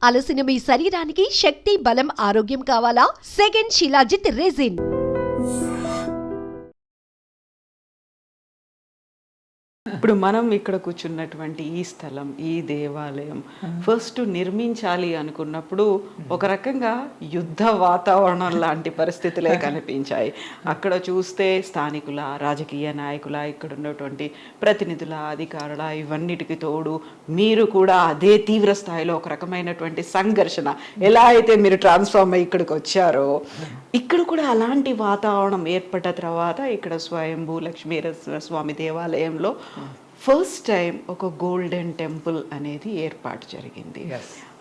అలసిన మీ శరీరానికి శక్తి, బలం, ఆరోగ్యం కావాలా? Second shilajit resin. ఇప్పుడు మనం ఇక్కడ కూర్చున్నటువంటి ఈ స్థలం, ఈ దేవాలయం ఫస్ట్ నిర్మించాలి అనుకున్నప్పుడు ఒక రకంగా యుద్ధ వాతావరణం లాంటి పరిస్థితులే కనిపించాయి. అక్కడ చూస్తే స్థానికుల, రాజకీయ నాయకుల, ఇక్కడ ఉన్నటువంటి ప్రతినిధుల, అధికారుల, ఇవన్నిటికి తోడు మీరు కూడా అదే తీవ్ర స్థాయిలో ఒక రకమైనటువంటి సంఘర్షణ, ఎలా అయితే మీరు ట్రాన్స్ఫార్మ్ అయ్యి ఇక్కడికి వచ్చారో ఇక్కడ కూడా అలాంటి వాతావరణం ఏర్పడ్డ తర్వాత ఇక్కడ స్వయంభూ లక్ష్మీనరసింహ స్వామి దేవాలయంలో ఫస్ట్ టైం ఒక గోల్డెన్ టెంపుల్ అనేది ఏర్పాటు జరిగింది.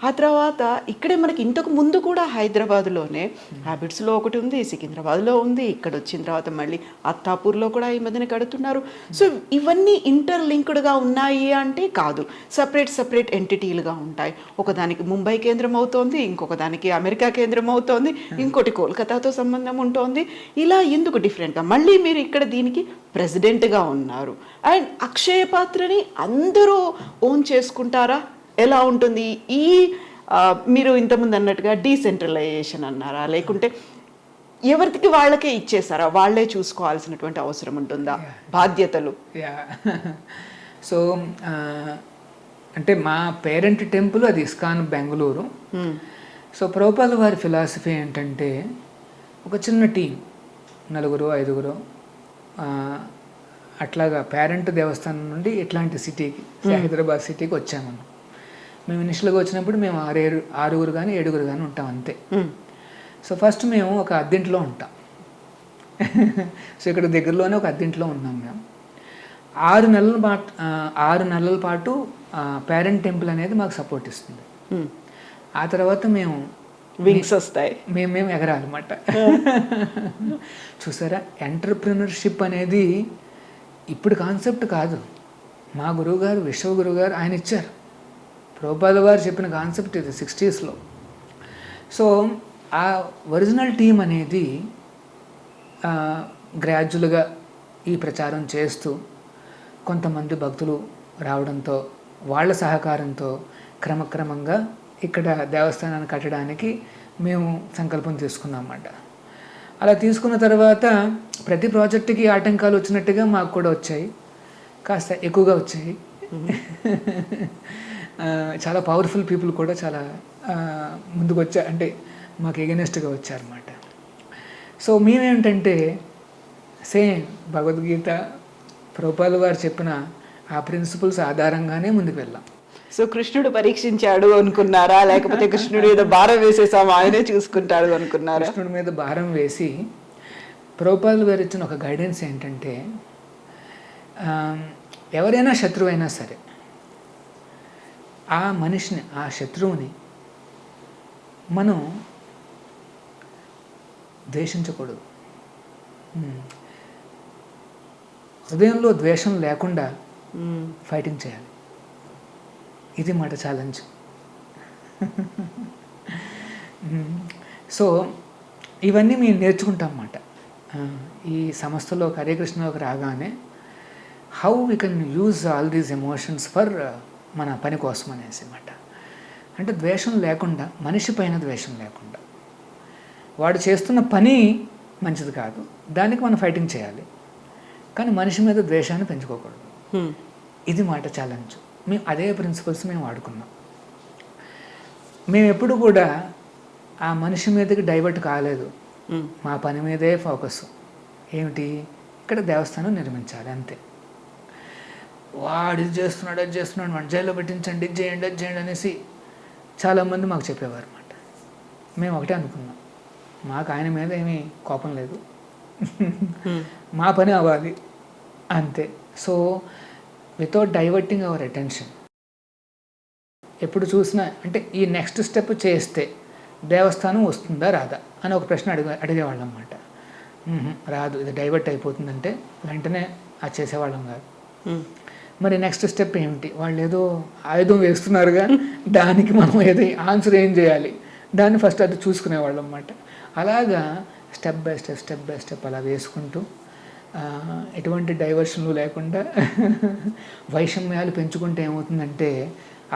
ఆ తర్వాత ఇక్కడే మనకి ఇంతకు ముందు కూడా హైదరాబాద్లోనే హ్యాబిట్స్లో ఒకటి ఉంది, సికింద్రాబాద్లో ఉంది, ఇక్కడ వచ్చిన తర్వాత మళ్ళీ అత్తాపూర్లో కూడా ఈ మధ్యన కడుతున్నారు. సో ఇవన్నీ ఇంటర్లింక్డ్గా ఉన్నాయి అంటే కాదు, సపరేట్ ఎంటిటీలుగా ఉంటాయి. ఒకదానికి ముంబై కేంద్రం అవుతోంది, ఇంకొక దానికి అమెరికా కేంద్రం అవుతోంది, ఇంకోటి కోల్కతాతో సంబంధం ఉంటుంది. ఇలా ఎందుకు డిఫరెంట్గా మళ్ళీ మీరు ఇక్కడ దీనికి ప్రెసిడెంట్గా ఉన్నారు అండ్ అక్షయ పాత్రని అందరూ ఓన్ చేసుకుంటారా? ఎలా ఉంటుంది ఈ మీరు ఇంతకుముందు అన్నట్టుగా డీసెంట్రలైజేషన్ అన్నారా, లేకుంటే ఎవరికి వాళ్ళకే ఇచ్చేసారా? వాళ్ళే చూసుకోవాల్సినటువంటి అవసరం ఉంటుందా బాధ్యతలు? సో అంటే మా పేరెంట్ టెంపుల్ అది ఇస్కాన్ బెంగళూరు. సో ప్రభుపాద వారి ఫిలాసఫీ ఏంటంటే ఒక చిన్న టీం, 4-5 అట్లాగా పేరెంట్ దేవస్థానం నుండి ఇట్లాంటి సిటీకి, హైదరాబాద్ సిటీకి వచ్చాము. మేము ఇనిషియల్గా వచ్చినప్పుడు మేము 6 కానీ 7 కానీ ఉంటాం అంతే. సో ఫస్ట్ మేము ఒక అద్దెంట్లో ఉంటాం. సో ఇక్కడ దగ్గరలోనే ఒక అద్దెంట్లో ఉన్నాం మేము. 6 నెలల పాటు పేరెంట్ టెంపుల్ అనేది మాకు సపోర్ట్ ఇస్తుంది. ఆ తర్వాత మేము వింగ్స్ వస్తాయి, మేము ఎగరాలన్నమాట. చూసారా, ఎంటర్ప్రినర్షిప్ అనేది ఇప్పుడు కాన్సెప్ట్ కాదు. మా గురువుగారు, విశ్వ గురువుగారు ఆయన ఇచ్చారు. ప్రభుపాద వారు చెప్పిన కాన్సెప్ట్ ఇది 60s. సో ఆ ఒరిజినల్ టీం అనేది గ్రాడ్యువల్గా ఈ ప్రచారం చేస్తూ కొంతమంది భక్తులు రావడంతో, వాళ్ళ సహకారంతో క్రమక్రమంగా ఇక్కడ దేవస్థానాన్ని కట్టడానికి మేము సంకల్పం తీసుకున్నాం అన్నమాట. అలా తీసుకున్న తర్వాత ప్రతి ప్రాజెక్టుకి ఆటంకాలు వచ్చినట్టుగా మాకు కూడా వచ్చాయి, కాస్త ఎక్కువగా వచ్చాయి. చాలా పవర్ఫుల్ పీపుల్ కూడా చాలా ముందుకు అంటే మాకు ఎగెనెస్ట్గా వచ్చారన్నమాట. సో మేమేంటంటే సేమ్ భగవద్గీత ప్రభుపాద వారు చెప్పిన ఆ ప్రిన్సిపల్స్ ఆధారంగానే ముందుకు వెళ్ళాం. సో కృష్ణుడు పరీక్షించాడు అనుకున్నారా, లేకపోతే కృష్ణుడి మీద భారం వేసేసాము ఆయనే చూసుకుంటాడు అనుకున్నారా? కృష్ణుడి మీద భారం వేసి ప్రభుపాద వారు ఇచ్చిన ఒక గైడెన్స్ ఏంటంటే, ఎవరైనా శత్రువు అయినా సరే ఆ మనిషిని, ఆ శత్రువుని మనం ద్వేషించకూడదు. హృదయంలో ద్వేషం లేకుండా ఫైటింగ్ చేయాలి. ఇది మాట ఛాలెంజ్. సో ఇవన్నీ మేము నేర్చుకుంటాం అన్నమాట. ఈ సంస్థలో హరే కృష్ణలోకి రాగానే how we can use all these emotions for మన పని కోసం అనేసి అన్నమాట. అంటే ద్వేషం లేకుండా, మనిషి పైన ద్వేషం లేకుండా, వాడు చేస్తున్న పని మంచిది కాదు, దానికి మనం ఫైటింగ్ చేయాలి, కానీ మనిషి మీద ద్వేషాన్ని పెంచుకోకూడదు. ఇది మాట ఛాలెంజ్. మేము అదే ప్రిన్సిపల్స్ మేము వాడుకున్నాం. మేము ఎప్పుడు కూడా ఆ మనిషి మీదకి డైవర్ట్ కాలేదు. మా పని మీదే ఫోకస్. ఏమిటి, ఇక్కడ దేవస్థానం నిర్మించాలి అంతే. వాడు ఇది చేస్తున్నాడు, అది చేస్తున్నాడు, మన జైల్లో పెట్టించండి, ఇది చేయండి, అది చేయండి అనేసి చాలామంది మాకు చెప్పేవారు అన్నమాట. మేము ఒకటే అనుకున్నాం, మాకు ఆయన మీద ఏమీ కోపం లేదు, మా పని అవ్వాలి అంతే. So without diverting our attention, ఎప్పుడు చూసినా అంటే ఈ నెక్స్ట్ స్టెప్ చేస్తే దేవస్థానం వస్తుందా రాదా అని ఒక ప్రశ్న అడిగేవాళ్ళం అన్నమాట. రాదు, ఇది డైవర్ట్ అయిపోతుందంటే వెంటనే అది చేసేవాళ్ళం కాదు. మరి నెక్స్ట్ స్టెప్ ఏమిటి, వాళ్ళు ఏదో ఆయుధం వేస్తున్నారుగా, దానికి మనం ఏదో ఆన్సర్ ఏం చేయాలి, దాన్ని ఫస్ట్ అది చూసుకునేవాళ్ళం అన్నమాట. అలాగా స్టెప్ బై స్టెప్ అలా వేసుకుంటూ ఎటువంటి డైవర్షన్లు లేకుండా వైషమ్యాలు పెంచుకుంటే ఏమవుతుందంటే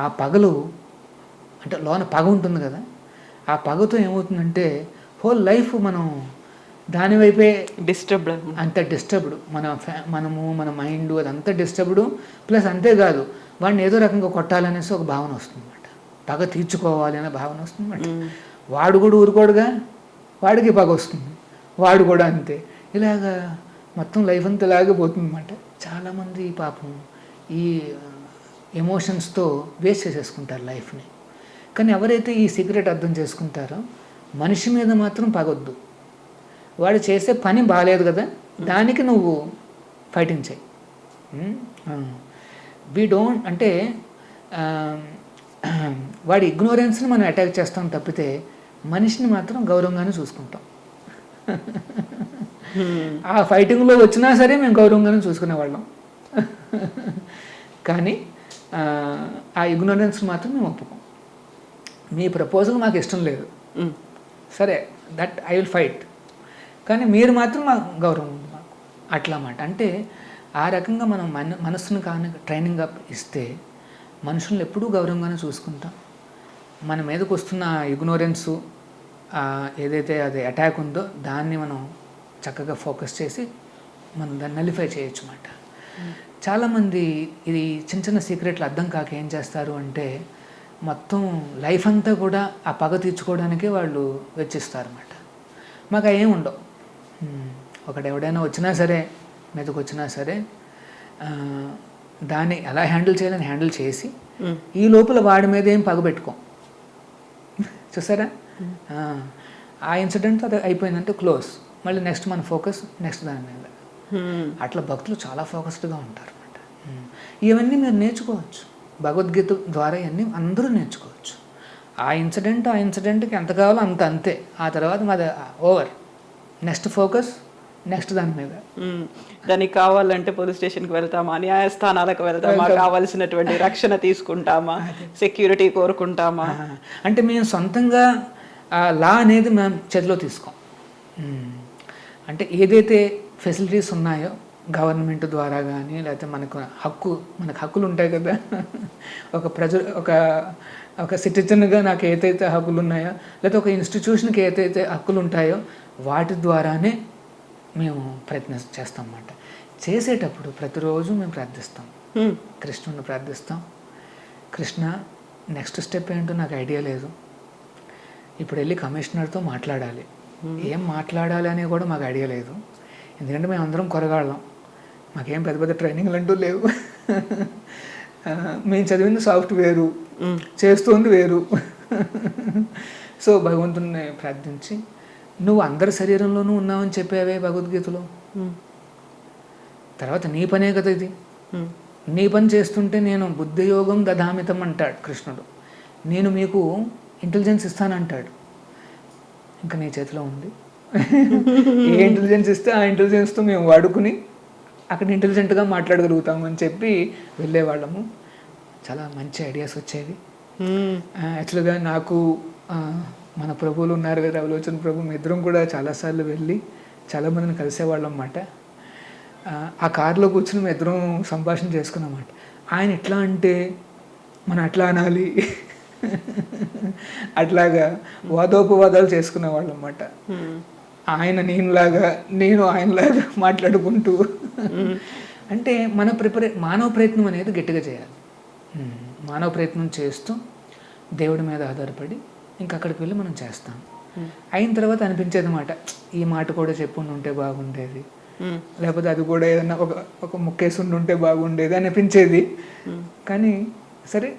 ఆ పగలు అంటే లోన పగ ఉంటుంది కదా, ఆ పగతో ఏమవుతుందంటే హోల్ లైఫ్ మనం దాని వైపే డిస్టర్బ్డ్. అంత డిస్టర్బ్డ్, మన మైండ్ అదంతా డిస్టర్బ్డ్. ప్లస్ అంతేకాదు వాడిని ఏదో రకంగా కొట్టాలనేసి ఒక భావన వస్తుంది అనమాట, పగ తీర్చుకోవాలి అనే భావన వస్తుంది అనమాట. వాడు కూడా ఊరుకోడుగా, వాడికి పగ వస్తుంది, వాడు కూడా అంతే. ఇలాగా మొత్తం లైఫ్ అంతా ఇలాగే పోతుంది అనమాట. చాలామంది పాపం ఈ ఎమోషన్స్తో వేస్ట్ చేసేసుకుంటారు లైఫ్ని. కానీ ఎవరైతే ఈ సీక్రెట్ అర్థం చేసుకుంటారో మనిషి మీద మాత్రం పగొద్దు. వాడు చేసే పని బాగాలేదు కదా, దానికి నువ్వు ఫైటింగ్ చేయి. వీ డోంట్ అంటే వాడి ఇగ్నోరెన్స్ని మనం అటాక్ చేస్తాం తప్పితే మనిషిని మాత్రం గౌరవంగానే చూసుకుంటాం. ఆ ఫైటింగ్లో వచ్చినా సరే మేము గౌరవంగానే చూసుకునేవాళ్ళం. కానీ ఆ ఇగ్నోరెన్స్ మాత్రం మేము ఒప్పుకోం. మీ ప్రపోజల్ మాకు ఇష్టం లేదు, సరే దట్ ఐ విల్ ఫైట్, కానీ మీరు మాత్రం మాకు గౌరవం ఉంది మాకు అట్లా మాట. అంటే ఆ రకంగా మనం మనస్సును కానీ ట్రైనింగ్ అప్ ఇస్తే మనుషులను ఎప్పుడూ గౌరవంగానే చూసుకుంటాం. మన మీదకి వస్తున్న ఇగ్నోరెన్సు ఏదైతే అది అటాక్ ఉందో దాన్ని మనం చక్కగా ఫోకస్ చేసి మనం దాన్ని నలిఫై చేయొచ్చు అన్నమాట. చాలామంది ఇది చిన్న చిన్న సీక్రెట్లు అర్థం కాక ఏం చేస్తారు అంటే మొత్తం లైఫ్ అంతా కూడా ఆ పగ తీర్చుకోవడానికే వాళ్ళు వెచ్చిస్తారు అన్నమాట. మాకు ఏం ఉండవు. ఒకడు ఎవడైనా వచ్చినా సరే, మీదకి వచ్చినా సరే దాన్ని ఎలా హ్యాండిల్ చేయాలని హ్యాండిల్ చేసి ఈ లోపల వాడి మీద ఏం పగ పెట్టుకోం. చూసారా, ఆ ఇన్సిడెంట్ అది అయిపోయిందంటే క్లోజ్, మళ్ళీ నెక్స్ట్ మన ఫోకస్ నెక్స్ట్ దాని మీద. అట్లా భక్తులు చాలా ఫోకస్డ్గా ఉంటారు అన్నమాట. ఇవన్నీ మీరు నేర్చుకోవచ్చు, భగవద్గీత ద్వారా ఇవన్నీ అందరూ నేర్చుకోవచ్చు. ఆ ఇన్సిడెంట్కి ఎంత కావాలో అంతే. ఆ తర్వాత మాది ఓవర్, నెక్స్ట్ ఫోకస్ నెక్స్ట్ దాని మీద. దానికి కావాలంటే పోలీస్ స్టేషన్కి వెళ్తామా, న్యాయస్థానాలకు వెళ్తామా, కావాల్సినటువంటి రక్షణ తీసుకుంటామా, సెక్యూరిటీ కోరుకుంటామా. అంటే మేము సొంతంగా లా అనేది మేము చేతిలో తీసుకోం. అంటే ఏదైతే ఫెసిలిటీస్ ఉన్నాయో గవర్నమెంట్ ద్వారా కానీ, లేకపోతే మనకు హక్కులు ఉంటాయి కదా, ఒక సిటిజన్గా నాకు ఏదైతే హక్కులు ఉన్నాయో, లేకపోతే ఒక ఇన్స్టిట్యూషన్కి ఏదైతే హక్కులు ఉంటాయో వాటి ద్వారానే మేము ప్రయత్నం చేస్తాం అన్నమాట. చేసేటప్పుడు ప్రతిరోజు మేము ప్రార్థిస్తాం, కృష్ణుని ప్రార్థిస్తాం. కృష్ణ నెక్స్ట్ స్టెప్ ఏంటో నాకు ఐడియా లేదు, ఇప్పుడు వెళ్ళి కమిషనర్తో మాట్లాడాలి, ఏం మాట్లాడాలి అని కూడా మాకు ఐడియా లేదు. ఎందుకంటే మేము అందరం కొరగాళ్ళం, మాకేం పెద్ద పెద్ద ట్రైనింగ్లు అంటూ లేవు. మేము చదివింది సాఫ్ట్వేరు, చేస్తుంది వేరు. సో భగవంతుని ప్రార్థించి, నువ్వు అందరి శరీరంలోనూ ఉన్నావని చెప్పావే భగవద్గీతలో, తర్వాత నీ పనే కదా ఇది, నీ పని చేస్తుంటే నేను బుద్ధియోగం దదామితం అంటాడు కృష్ణుడు, నేను మీకు ఇంటెలిజెన్స్ ఇస్తానంటాడు. ఇంకా నీ చేతిలో ఉంది, ఏ ఇంటెలిజెన్స్ ఇస్తే ఆ ఇంటెలిజెన్స్తో మేము వాడుకుని అక్కడ ఇంటెలిజెంట్గా మాట్లాడగలుగుతాము అని చెప్పి వెళ్ళేవాళ్ళము. చాలా మంచి ఐడియాస్ వచ్చేవి. యాక్చువల్గా నాకు మన ప్రభువులు ఉన్నారు కదా, అవలోచన ప్రభు, మీ ఇద్దరం కూడా చాలాసార్లు వెళ్ళి చాలామందిని కలిసేవాళ్ళం అన్నమాట. ఆ కారులో కూర్చుని మేము ఇద్దరం సంభాషణ చేసుకున్నమాట. ఆయన ఎట్లా అంటే మనం అట్లా అనాలి, అట్లాగా వాదోపవాదాలు చేసుకునేవాళ్ళం అన్నమాట. ఆయన నేనులాగా, నేను ఆయనలాగా మాట్లాడుకుంటూ. అంటే మానవ ప్రయత్నం అనేది గట్టిగా చేయాలి. మానవ ప్రయత్నం చేస్తూ దేవుడి మీద ఆధారపడి ఇంకా అక్కడికి వెళ్ళి మనం చేస్తాం. అయిన తర్వాత అనిపించేది మాట, ఈ మాట కూడా చెప్పుండి ఉంటే బాగుండేది, లేకపోతే అది కూడా ఏదన్నా ఒక ముక్కేసి ఉంటే బాగుండేది అనిపించేది. కానీ సరే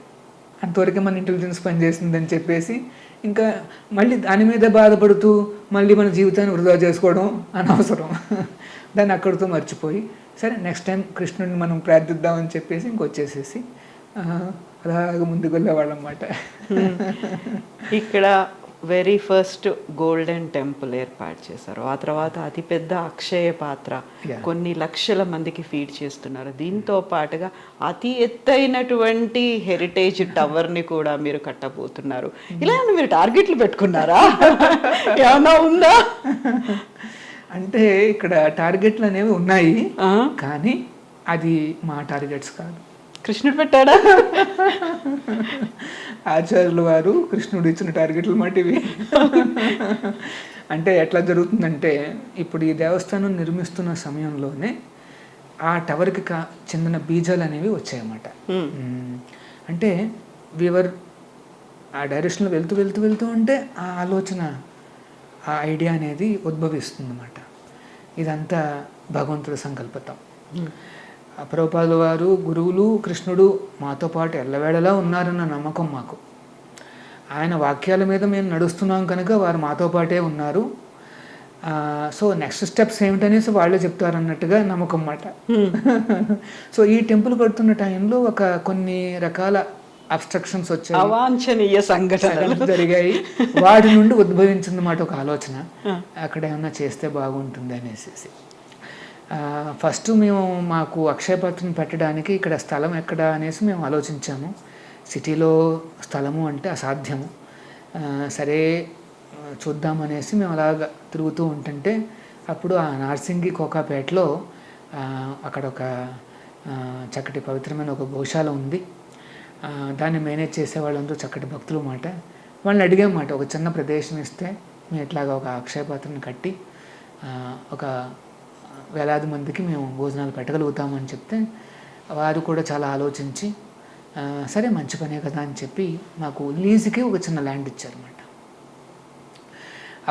అంతవరకే మన ఇంటెలిజెన్స్ పనిచేసిందని చెప్పేసి ఇంకా మళ్ళీ దాని మీద బాధపడుతూ మళ్ళీ మన జీవితాన్ని వృధా చేసుకోవడం అనవసరం. దాన్ని అక్కడితో మర్చిపోయి సరే నెక్స్ట్ టైం కృష్ణుడిని మనం ప్రార్థిద్దామని చెప్పేసి ఇంకొచ్చేసేసి అలాగ ముందుకు వెళ్ళేవాళ్ళం అన్నమాట. ఇక్కడ వెరీ ఫస్ట్ గోల్డెన్ టెంపుల్ ఏర్పాటు చేశారు, ఆ తర్వాత అతిపెద్ద అక్షయ పాత్ర కొన్ని లక్షల మందికి ఫీడ్ చేస్తున్నారు. దీంతో పాటుగా అతి ఎత్తైనటువంటి హెరిటేజ్ టవర్ని కూడా మీరు కట్టబోతున్నారు. ఇలా మీరు టార్గెట్లు పెట్టుకున్నారా, ఏమన్నా ఉందా? అంటే ఇక్కడ టార్గెట్లు అనేవి ఉన్నాయి, కానీ అది మా టార్గెట్స్ కాదు. కృష్ణుడు పెట్టాడా? ఆచార్యుల వారు కృష్ణుడు ఇచ్చిన టార్గెట్లు మాటివి. అంటే ఎట్లా జరుగుతుందంటే ఇప్పుడు ఈ దేవస్థానం నిర్మిస్తున్న సమయంలోనే ఆ టవర్కి చెందిన బీజాలు అనేవి వచ్చాయన్నమాట. అంటే వీవర్ ఆ డైరెక్షన్లో వెళ్తూ వెళ్తూ వెళ్తూ ఉంటే ఆ ఆలోచన, ఆ ఐడియా అనేది ఉద్భవిస్తుంది అన్నమాట. ఇదంతా భగవంతుడి సంకల్పతం. ప్రభుపాదుల వారు, గురువులు, కృష్ణుడు మాతో పాటు ఎల్లవేళలా ఉన్నారన్న నమ్మకం మాకు. ఆయన వాక్యాల మీద మేము నడుస్తున్నాం కనుక వారు మాతో పాటే ఉన్నారు. సో నెక్స్ట్ స్టెప్స్ ఏమిటనేసి వాళ్ళే చెప్తారు అన్నట్టుగా నమ్మకం అన్నమాట. సో ఈ టెంపుల్ కడుతున్న టైంలో కొన్ని రకాల అబ్స్ట్రక్షన్స్ వచ్చాయి, అవాంఛనీయ సంఘటనలు జరిగాయి. వాటి నుండి ఉద్భవించింది మాట ఒక ఆలోచన, అక్కడ ఏమన్నా చేస్తే బాగుంటుంది అనేసి. ఫస్ట్ మాకు అక్షయపాత్రను పెట్టడానికి ఇక్కడ స్థలం ఎక్కడ అనేసి మేము ఆలోచించాము. సిటీలో స్థలము అంటే అసాధ్యము. సరే చూద్దామనేసి మేము అలాగ తిరుగుతూ ఉంటుంటే అప్పుడు ఆ నార్సింగి కోకాపేటలో అక్కడ ఒక చక్కటి పవిత్రమైన ఒక గోశాల ఉంది. దాన్ని మేనేజ్ చేసే వాళ్ళందరూ చక్కటి భక్తులు మాట. వాళ్ళని అడిగామాట, ఒక చిన్న ప్రదేశం ఇస్తే మేము ఇట్లాగా ఒక అక్షయపాత్రను కట్టి ఒక వేలాది మందికి మేము భోజనాలు పెట్టగలుగుతామని చెప్తే వారు కూడా చాలా ఆలోచించి సరే మంచి పనే కదా అని చెప్పి మాకు లీజుకి ఒక చిన్న ల్యాండ్ ఇచ్చారన్నమాట.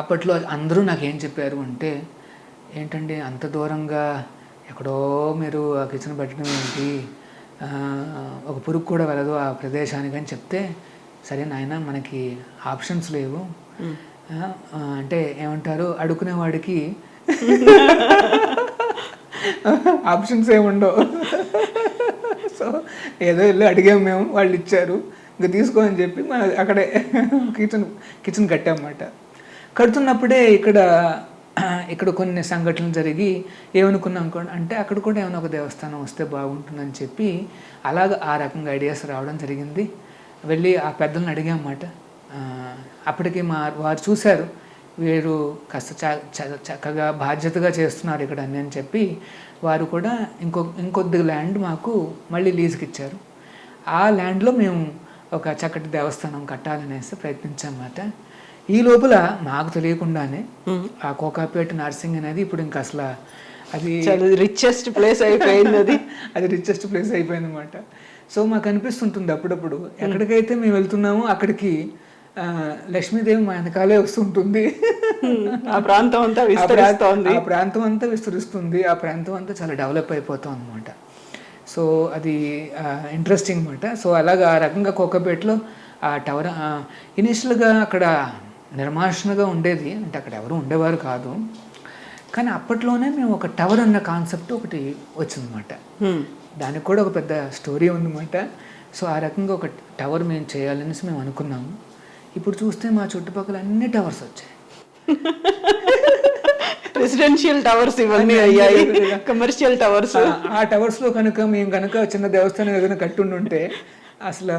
అప్పట్లో అందరూ నాకేం చెప్పారు అంటే, ఏంటండి అంత దూరంగా ఎక్కడో మీరు ఆ కిచెన్ పెట్టడం ఏంటి, ఒక పురుగు కూడా వెళ్ళదు ఆ ప్రదేశానికి అని చెప్తే, సరే నాయన మనకి ఆప్షన్స్ లేవు అంటే ఏమంటారు, అడుక్కునే వాడికి ఆప్షన్స్ ఏముండవు. సో ఏదో వెళ్ళి అడిగాము మేము, వాళ్ళు ఇచ్చారు, ఇంకా తీసుకో అని చెప్పి మనం అక్కడే కిచెన్ కట్టామన్నమాట. కడుతున్నప్పుడే ఇక్కడ కొన్ని సంఘటనలు జరిగి ఏమనుకున్నాం అంటే అక్కడ కూడా ఏమైనా ఒక దేవస్థానం వస్తే బాగుంటుందని చెప్పి అలాగ ఆ రకంగా ఐడియాస్ రావడం జరిగింది. వెళ్ళి ఆ పెద్దలను అడిగామన్నమాట. అప్పటికి వారు చూశారు, వీరు కాస్త చక్కగా బాధ్యతగా చేస్తున్నారు ఇక్కడ అని చెప్పి వారు కూడా ఇంకొద్ది ల్యాండ్ మాకు మళ్ళీ లీజుకి ఇచ్చారు. ఆ ల్యాండ్లో మేము ఒక చక్కటి దేవస్థానం కట్టాలనేసి ప్రయత్నించామన్నమాట. ఈ లోపల మాకు తెలియకుండానే ఆ కోకాపేట నర్సింగ్ అనేది ఇప్పుడు ఇంకా అసలు అది రిచెస్ట్ ప్లేస్ అయిపోయింది. అది రిచెస్ట్ ప్లేస్ అయిపోయింది అన్నమాట. సో మాకు అనిపిస్తుంటుంది అప్పుడప్పుడు, ఎక్కడికైతే మేము వెళ్తున్నామో అక్కడికి లక్ష్మీదేవి మా వెనకాలే వస్తుంటుంది. ఆ ప్రాంతం అంతా విస్తరిస్తుంది, ఆ ప్రాంతం అంతా విస్తరిస్తుంది, ఆ ప్రాంతం అంతా చాలా డెవలప్ అయిపోతాం అనమాట. సో అది ఇంట్రెస్టింగ్ అనమాట. సో అలాగా ఆ రకంగా కోకాపేటలో ఆ టవర్ ఇనిషియల్గా అక్కడ నిర్మాషణగా ఉండేది, అంటే అక్కడ ఎవరు ఉండేవారు కాదు. కానీ అప్పట్లోనే మేము ఒక టవర్ అన్న కాన్సెప్ట్ ఒకటి వచ్చిందన్నమాట. దానికి కూడా ఒక పెద్ద స్టోరీ ఉందన్నమాట. సో ఆ రకంగా ఒక టవర్ మేము చేయాలనేసి మేము అనుకున్నాము. ఇప్పుడు చూస్తే మా చుట్టుపక్కల అన్ని టవర్స్ వచ్చాయి. రెసిడెన్షియల్ టవర్స్ ఇవన్నీ అయ్యాయి, కమర్షియల్ టవర్స్. ఆ టవర్స్లో మేము కనుక చిన్న దేవస్థానం ఏదైనా కట్టుండుంటే అసలు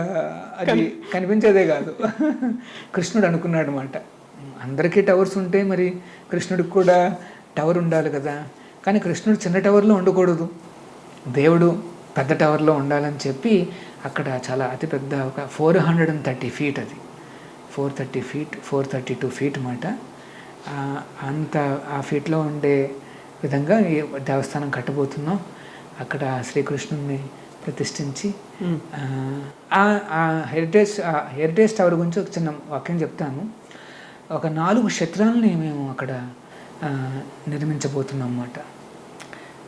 అది కనిపించేదే కాదు. కృష్ణుడు అనుకున్నాడు అన్నమాట, అందరికీ టవర్స్ ఉంటే మరి కృష్ణుడికి కూడా టవర్ ఉండాలి కదా. కానీ కృష్ణుడు చిన్న టవర్లో ఉండకూడదు, దేవుడు పెద్ద టవర్లో ఉండాలని చెప్పి అక్కడ చాలా అతిపెద్ద ఒక 430 feet, అది 432 feet అన్నమాట. అంత ఆ ఫీట్లో ఉండే విధంగా ఈ దేవస్థానం కట్టబోతున్నాం. అక్కడ శ్రీకృష్ణుడిని ప్రతిష్ఠించి హెరిటేజ్ టవర్ గురించి ఒక చిన్న వాక్యం చెప్తాను. ఒక 4 క్షేత్రాలని మేము అక్కడ నిర్మించబోతున్నాం అన్నమాట.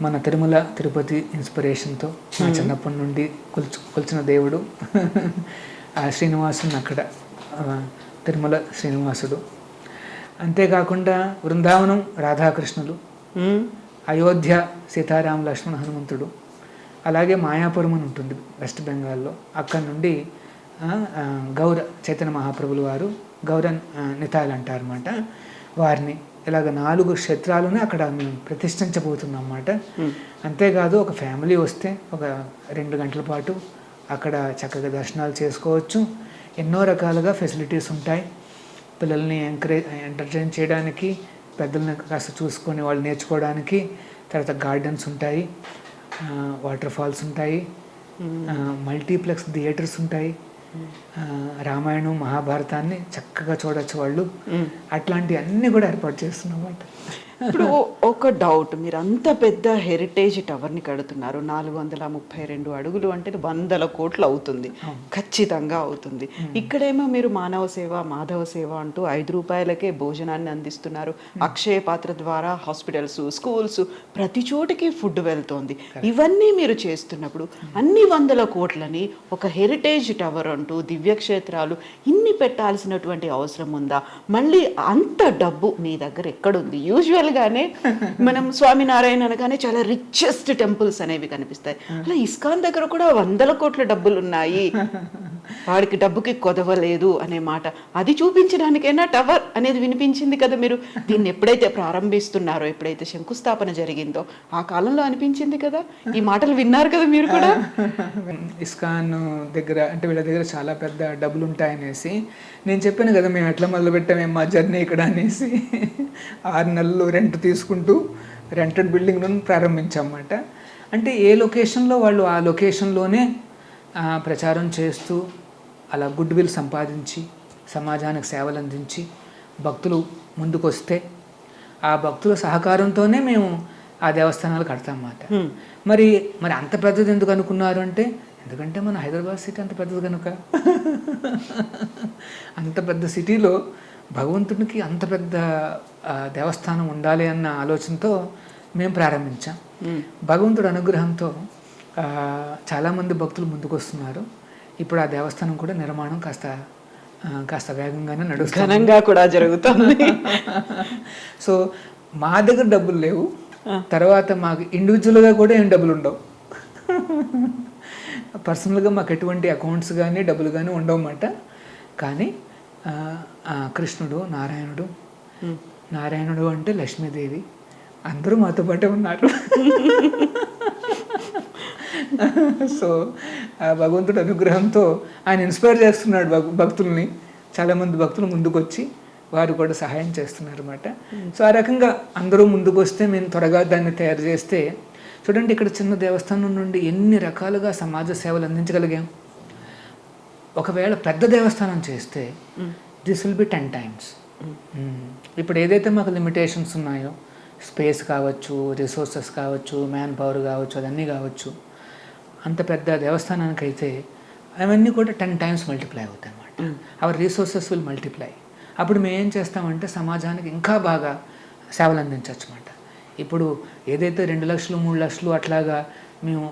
మన తిరుమల తిరుపతి ఇన్స్పిరేషన్తో నా చిన్నప్పటి నుండి కొలిచిన దేవుడు ఆ శ్రీనివాసుని అక్కడ, తిరుమల శ్రీనివాసుడు. అంతేకాకుండా బృందావనం రాధాకృష్ణులు, అయోధ్య సీతారామ లక్ష్మణ హనుమంతుడు, అలాగే మాయాపురం అని ఉంటుంది వెస్ట్ బెంగాల్లో, అక్కడ నుండి గౌర చైతన్య మహాప్రభులు వారు, గౌర నితాయలు అంటారన్నమాట, వారిని ఇలాగ 4 క్షేత్రాలను అక్కడ మేము ప్రతిష్ఠించబోతున్నాం అన్నమాట. అంతేకాదు ఒక ఫ్యామిలీ వస్తే ఒక 2 గంటల పాటు అక్కడ చక్కగా దర్శనాలు చేసుకోవచ్చు. ఎన్నో రకాలుగా ఫెసిలిటీస్ ఉంటాయి. పిల్లల్ని ఎంటర్టైన్ చేయడానికి, పెద్దల్ని కాస్త చూసుకొని వాళ్ళు నేర్చుకోవడానికి, తర్వాత గార్డెన్స్ ఉంటాయి, వాటర్ ఫాల్స్ ఉంటాయి, మల్టీప్లెక్స్ థియేటర్స్ ఉంటాయి. రామాయణం మహాభారతాన్ని చక్కగా చూడొచ్చు వాళ్ళు. అట్లాంటి అన్నీ కూడా ఏర్పాటు చేస్తున్నమాట. ఇప్పుడు ఒక డౌట్, మీరు అంత పెద్ద హెరిటేజ్ టవర్ని కడుతున్నారు, 432 అడుగులు అంటే 100 కోట్లు అవుతుంది, ఖచ్చితంగా అవుతుంది. ఇక్కడేమో మీరు మానవ సేవ మాధవ సేవ అంటూ 5 రూపాయలకే భోజనాన్ని అందిస్తున్నారు. అక్షయ పాత్ర ద్వారా హాస్పిటల్స్, స్కూల్స్, ప్రతి చోటికి ఫుడ్ వెళ్తోంది. ఇవన్నీ మీరు చేస్తున్నప్పుడు అన్ని 100 కోట్లని ఒక హెరిటేజ్ టవర్ అంటూ దివ్యక్షేత్రాలు ఇన్ని పెట్టాల్సినటువంటి అవసరం ఉందా? మళ్ళీ అంత డబ్బు మీ దగ్గర ఎక్కడుంది? యూజువల్గానే మనం స్వామినారాయణ అనగానే చాలా రిచెస్ట్ టెంపుల్స్ అనేవి కనిపిస్తాయి. అలా ఇస్కాన్ దగ్గర కూడా 100 కోట్ల డబ్బులు ఉన్నాయి, వాడికి డబ్బుకి కొదవలేదు అనే మాట, అది చూపించడానికైనా టవర్ అనేది వినిపించింది కదా. మీరు దీన్ని ఎప్పుడైతే ప్రారంభిస్తున్నారో, ఎప్పుడైతే శంకుస్థాపన జరిగిందో ఆ కాలంలో అనిపించింది కదా. ఈ మాటలు విన్నారు కదా మీరు కూడా. ఇస్కాన్ దగ్గర అంటే వీళ్ళ దగ్గర చాలా పెద్ద డబ్బులు ఉంటాయనేసి నేను చెప్పాను కదా, మేము ఎట్లా మొదలు పెట్టాము మా జర్నీ ఇక్కడ అనేసి. 6 నెలలు రెంట్ తీసుకుంటూ రెంటెడ్ బిల్డింగ్ను ప్రారంభించామన్నమాట. అంటే ఏ లొకేషన్లో వాళ్ళు ఆ లొకేషన్లోనే ప్రచారం చేస్తూ అలా గుడ్ విల్ సంపాదించి సమాజానికి సేవలు అందించి భక్తులు ముందుకొస్తే ఆ భక్తుల సహకారంతోనే మేము ఆ దేవస్థానాలు కడతామన్నమాట. మరి అంత పెద్దది ఎందుకు అనుకున్నారు అంటే, ఎందుకంటే మన హైదరాబాద్ సిటీ అంత పెద్దది కనుక. అంత పెద్ద సిటీలో భగవంతుడికి అంత పెద్ద దేవస్థానం ఉండాలి అన్న ఆలోచనతో మేము ప్రారంభించాం. భగవంతుడి అనుగ్రహంతో చాలామంది భక్తులు ముందుకు వస్తున్నారు. ఇప్పుడు ఆ దేవస్థానం కూడా నిర్మాణం కాస్త వేగంగానే నడుస్తుంది, ఘనంగా కూడా జరుగుతుంది. సో మా దగ్గర డబ్బులు లేవు, తర్వాత మాకు ఇండివిజువల్గా కూడా ఏం డబ్బులు ఉండవు. పర్సనల్గా మాకు ఎటువంటి అకౌంట్స్ కానీ డబ్బులు కానీ ఉండవన్నమాట. కానీ కృష్ణుడు, నారాయణుడు అంటే లక్ష్మీదేవి అందరూ మాతో పాటే ఉన్నారు. సో భగవంతుడి అనుగ్రహంతో ఆయన ఇన్స్పైర్ చేస్తున్నాడు భక్తుల్ని. చాలామంది భక్తులు ముందుకొచ్చి వారు కూడా సహాయం చేస్తున్నారు అన్నమాట. సో ఆ రకంగా అందరూ ముందుకు వస్తే మేము త్వరగా దాన్ని తయారు చేస్తే, చూడండి ఇక్కడ చిన్న దేవస్థానం నుండి ఎన్ని రకాలుగా సమాజ సేవలు అందించగలిగాం. ఒకవేళ పెద్ద దేవస్థానం చేస్తే దిస్ విల్ బి 10 times. ఇప్పుడు ఏదైతే మాకు లిమిటేషన్స్ ఉన్నాయో, స్పేస్ కావచ్చు, రిసోర్సెస్ కావచ్చు, మ్యాన్ పవర్ కావచ్చు, అదన్నీ కావచ్చు, అంత పెద్ద దేవస్థానానికి అయితే అవన్నీ కూడా 10 times మల్టిప్లై అవుతాయి అన్నమాట. Our resources will multiply. అప్పుడు మేము ఏం చేస్తామంటే సమాజానికి ఇంకా బాగా సేవలు అందించవచ్చు అన్నమాట. ఇప్పుడు ఏదైతే 2 లక్షలు 3 లక్షలు అట్లాగా మేము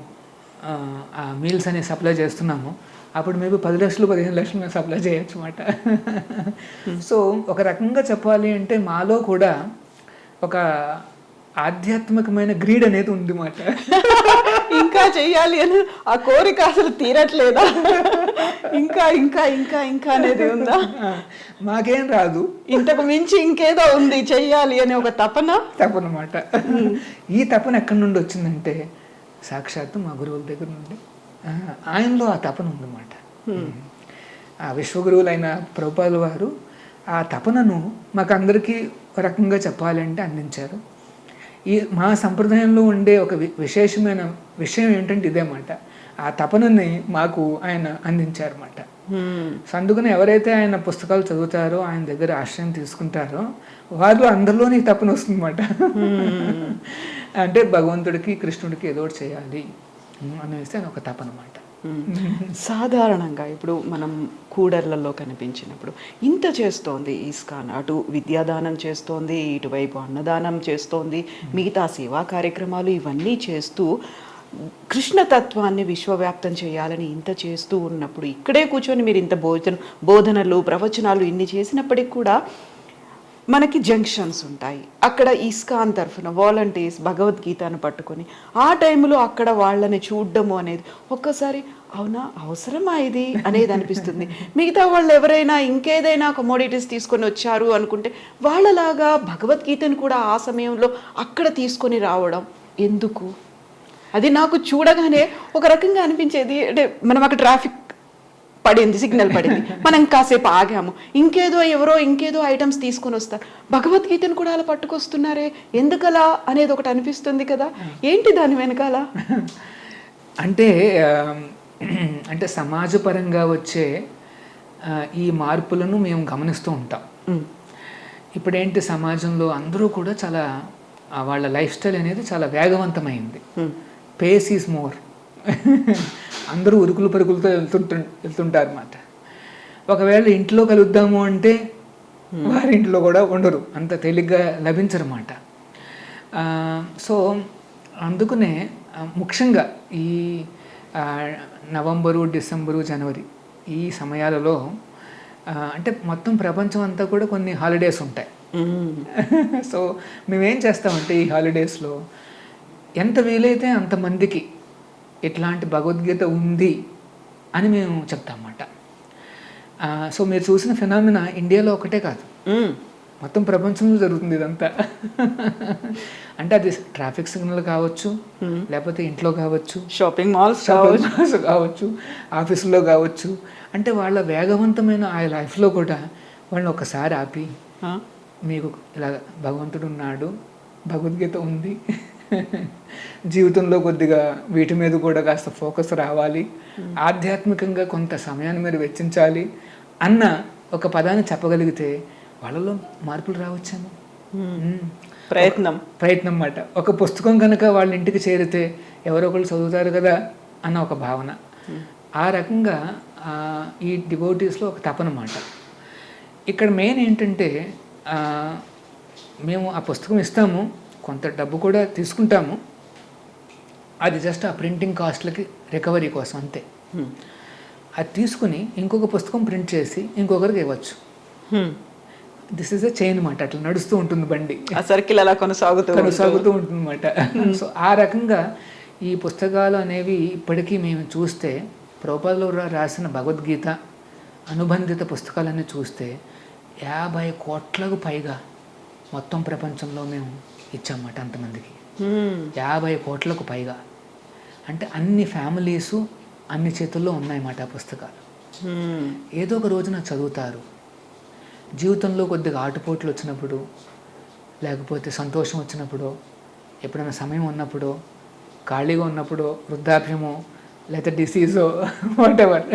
ఆ మీల్స్ అనేవి సప్లై చేస్తున్నామో, అప్పుడు మేబీ 10 లక్షలు 15 లక్షలు మేము సప్లై చేయొచ్చు అన్నమాట. సో ఒక రకంగా చెప్పాలి అంటే మాలో కూడా ఒక ఆధ్యాత్మికమైన గ్రీడ్ అనేది ఉంది మాట. ఇంకా చెయ్యాలి అని ఆ కోరిక అసలు తీరట్లేదా? ఇంకా ఇంకా ఇంకా ఇంకా అనేది ఉందా? మాకేం రాదు, ఇంతకు మించి ఇంకేదో ఉంది చెయ్యాలి అనే ఒక తపనమాట. ఈ తపన ఎక్కడి నుండి వచ్చిందంటే సాక్షాత్తు మా గురువుల దగ్గర నుండి. ఆయనలో ఆ తపన ఉందన్నమాట. ఆ విశ్వగురువులైన ప్రభుపాదుల వారు ఆ తపనను మాకందరికీ ఒక రకంగా చెప్పాలంటే అందించారు. మా సంప్రదాయంలో ఉండే ఒక విశేషమైన విషయం ఏంటంటే ఇదేమాట, ఆ తపనని మాకు ఆయన అందించారన్నమాట. సో అందుకని ఎవరైతే ఆయన పుస్తకాలు చదువుతారో, ఆయన దగ్గర ఆశ్రయం తీసుకుంటారో, వారిలో అందరిలోనే ఈ తపన వస్తుందన్నమాట. అంటే భగవంతుడికి కృష్ణుడికి ఏదో ఒకటి చేయాలి అనేసి ఆయన ఒక తపన అన్నమాట. సాధారణంగా ఇప్పుడు మనం కూడర్లలో కనిపించినప్పుడు ఇంత చేస్తోంది ఇస్కాన్, అటు విద్యాదానం చేస్తోంది, ఇటువైపు అన్నదానం చేస్తోంది, మిగతా సేవా కార్యక్రమాలు ఇవన్నీ చేస్తూ కృష్ణతత్వాన్ని విశ్వవ్యాప్తం చేయాలని ఇంత చేస్తూ ఉన్నప్పుడు, ఇక్కడే కూర్చొని మీరు ఇంత బోధనలు ప్రవచనాలు ఇన్ని చేసినప్పటికి కూడా మనకి జంక్షన్స్ ఉంటాయి. అక్కడ ఇస్కాన్ తరఫున వాలంటీర్స్ భగవద్గీతను పట్టుకొని ఆ టైంలో అక్కడ వాళ్ళని చూడడము అనేది ఒక్కసారి అవునా అవసరమా ఇది అనేది అనిపిస్తుంది. మిగతా వాళ్ళు ఎవరైనా ఇంకేదైనా కమోడిటీస్ తీసుకొని వచ్చారు అనుకుంటే వాళ్ళలాగా భగవద్గీతను కూడా ఆ సమయంలో అక్కడ తీసుకొని రావడం ఎందుకు? అది నాకు చూడగానే ఒక రకంగా అనిపించేది. అంటే మనం అక్కడ ట్రాఫిక్ పడింది, సిగ్నల్ పడింది, మనం కాసేపు ఆగాము, ఎవరో ఇంకేదో ఐటమ్స్ తీసుకొని వస్తారు, భగవద్గీతను కూడా అలా పట్టుకొస్తున్నారే ఎందుకలా అనేది ఒకటి అనిపిస్తుంది కదా. ఏంటి దాని వెనకాల? అంటే అంటే సమాజపరంగా వచ్చే ఈ మార్పులను మేము గమనిస్తూ ఉంటాం. ఇప్పుడేంటి సమాజంలో అందరూ కూడా చాలా వాళ్ళ లైఫ్ స్టైల్ అనేది చాలా వేగవంతమైంది. Face is more. అందరూ ఉరుకులు పరుగులతో వెళ్తుంటారు అన్నమాట. ఒకవేళ ఇంట్లో కలుద్దాము అంటే వారి ఇంట్లో కూడా ఉండరు, అంత తేలిగ్గా లభించరన్నమాట. సో అందుకనే ముఖ్యంగా ఈ నవంబరు, డిసెంబరు, జనవరి ఈ సమయాలలో అంటే మొత్తం ప్రపంచం అంతా కూడా కొన్ని హాలిడేస్ ఉంటాయి. సో మేమేం చేస్తామంటే ఈ హాలిడేస్లో ఎంత వీలైతే అంతమందికి ఇట్లాంటి భగవద్గీత ఉంది అని మేము చెప్తామన్నమాట. సో మీరు చూసిన ఫినామినా ఇండియాలో ఒకటే కాదు, మొత్తం ప్రపంచంలో జరుగుతుంది ఇదంతా. అంటే అది ట్రాఫిక్ సిగ్నల్ కావచ్చు, లేకపోతే ఇంట్లో కావచ్చు, షాపింగ్ మాల్స్ కావచ్చు, ఆఫీసులో కావచ్చు. అంటే వాళ్ళ వేగవంతమైన ఆ లైఫ్లో కూడా వాళ్ళని ఒకసారి ఆపి, మీకు ఇలా భగవంతుడు ఉన్నాడు, భగవద్గీత ఉంది, జీవితంలో కొద్దిగా వీటి మీద కూడా కాస్త ఫోకస్ రావాలి, ఆధ్యాత్మికంగా కొంత సమయాన్ని మీరు వెచ్చించాలి అన్న ఒక పదాన్ని చెప్పగలిగితే వాళ్ళలో మార్పులు రావచ్చేమో. ప్రయత్నం అన్నమాట. ఒక పుస్తకం కనుక వాళ్ళ ఇంటికి చేరితే ఎవరో ఒకళ్ళు చదువుతారు కదా అన్న ఒక భావన. ఆ రకంగా ఈ డివోటీస్లో ఒక తపనమాట. ఇక్కడ మెయిన్ ఏంటంటే మేము ఆ పుస్తకం ఇస్తాము, కొంత డబ్బు కూడా తీసుకుంటాము, అది జస్ట్ ఆ ప్రింటింగ్ కాస్ట్లకి రికవరీ కోసం అంతే. అది తీసుకుని ఇంకొక పుస్తకం ప్రింట్ చేసి ఇంకొకరికి ఇవ్వచ్చు. దిస్ ఈజ్ అ చైన్ అన్నమాట. అట్లా నడుస్తూ ఉంటుంది బండి, ఆ సర్కిల్ అలా కొనసాగుతూ ఉంటుంది అన్నమాట. సో ఆ రకంగా ఈ పుస్తకాలు అనేవి ఇప్పటికీ మేము చూస్తే ప్రభుపాదులు రాసిన భగవద్గీత అనుబంధిత పుస్తకాలన్నీ చూస్తే 50 కోట్లకు పైగా మొత్తం ప్రపంచంలో మేము ఇచ్చామన్నమాట అంతమందికి. 50 కోట్లకు పైగా అంటే అన్ని ఫ్యామిలీసు అన్ని చేతుల్లో ఉన్నాయన్నమాట ఆ పుస్తకాలు. ఏదో ఒక రోజున చదువుతారు. జీవితంలో కొద్దిగా ఆటుపోట్లు వచ్చినప్పుడు, లేకపోతే సంతోషం వచ్చినప్పుడు, ఎప్పుడైనా సమయం ఉన్నప్పుడు, ఖాళీగా ఉన్నప్పుడు, వృద్ధాప్యమో లేకపోతే డిసీజో వాటెవర్,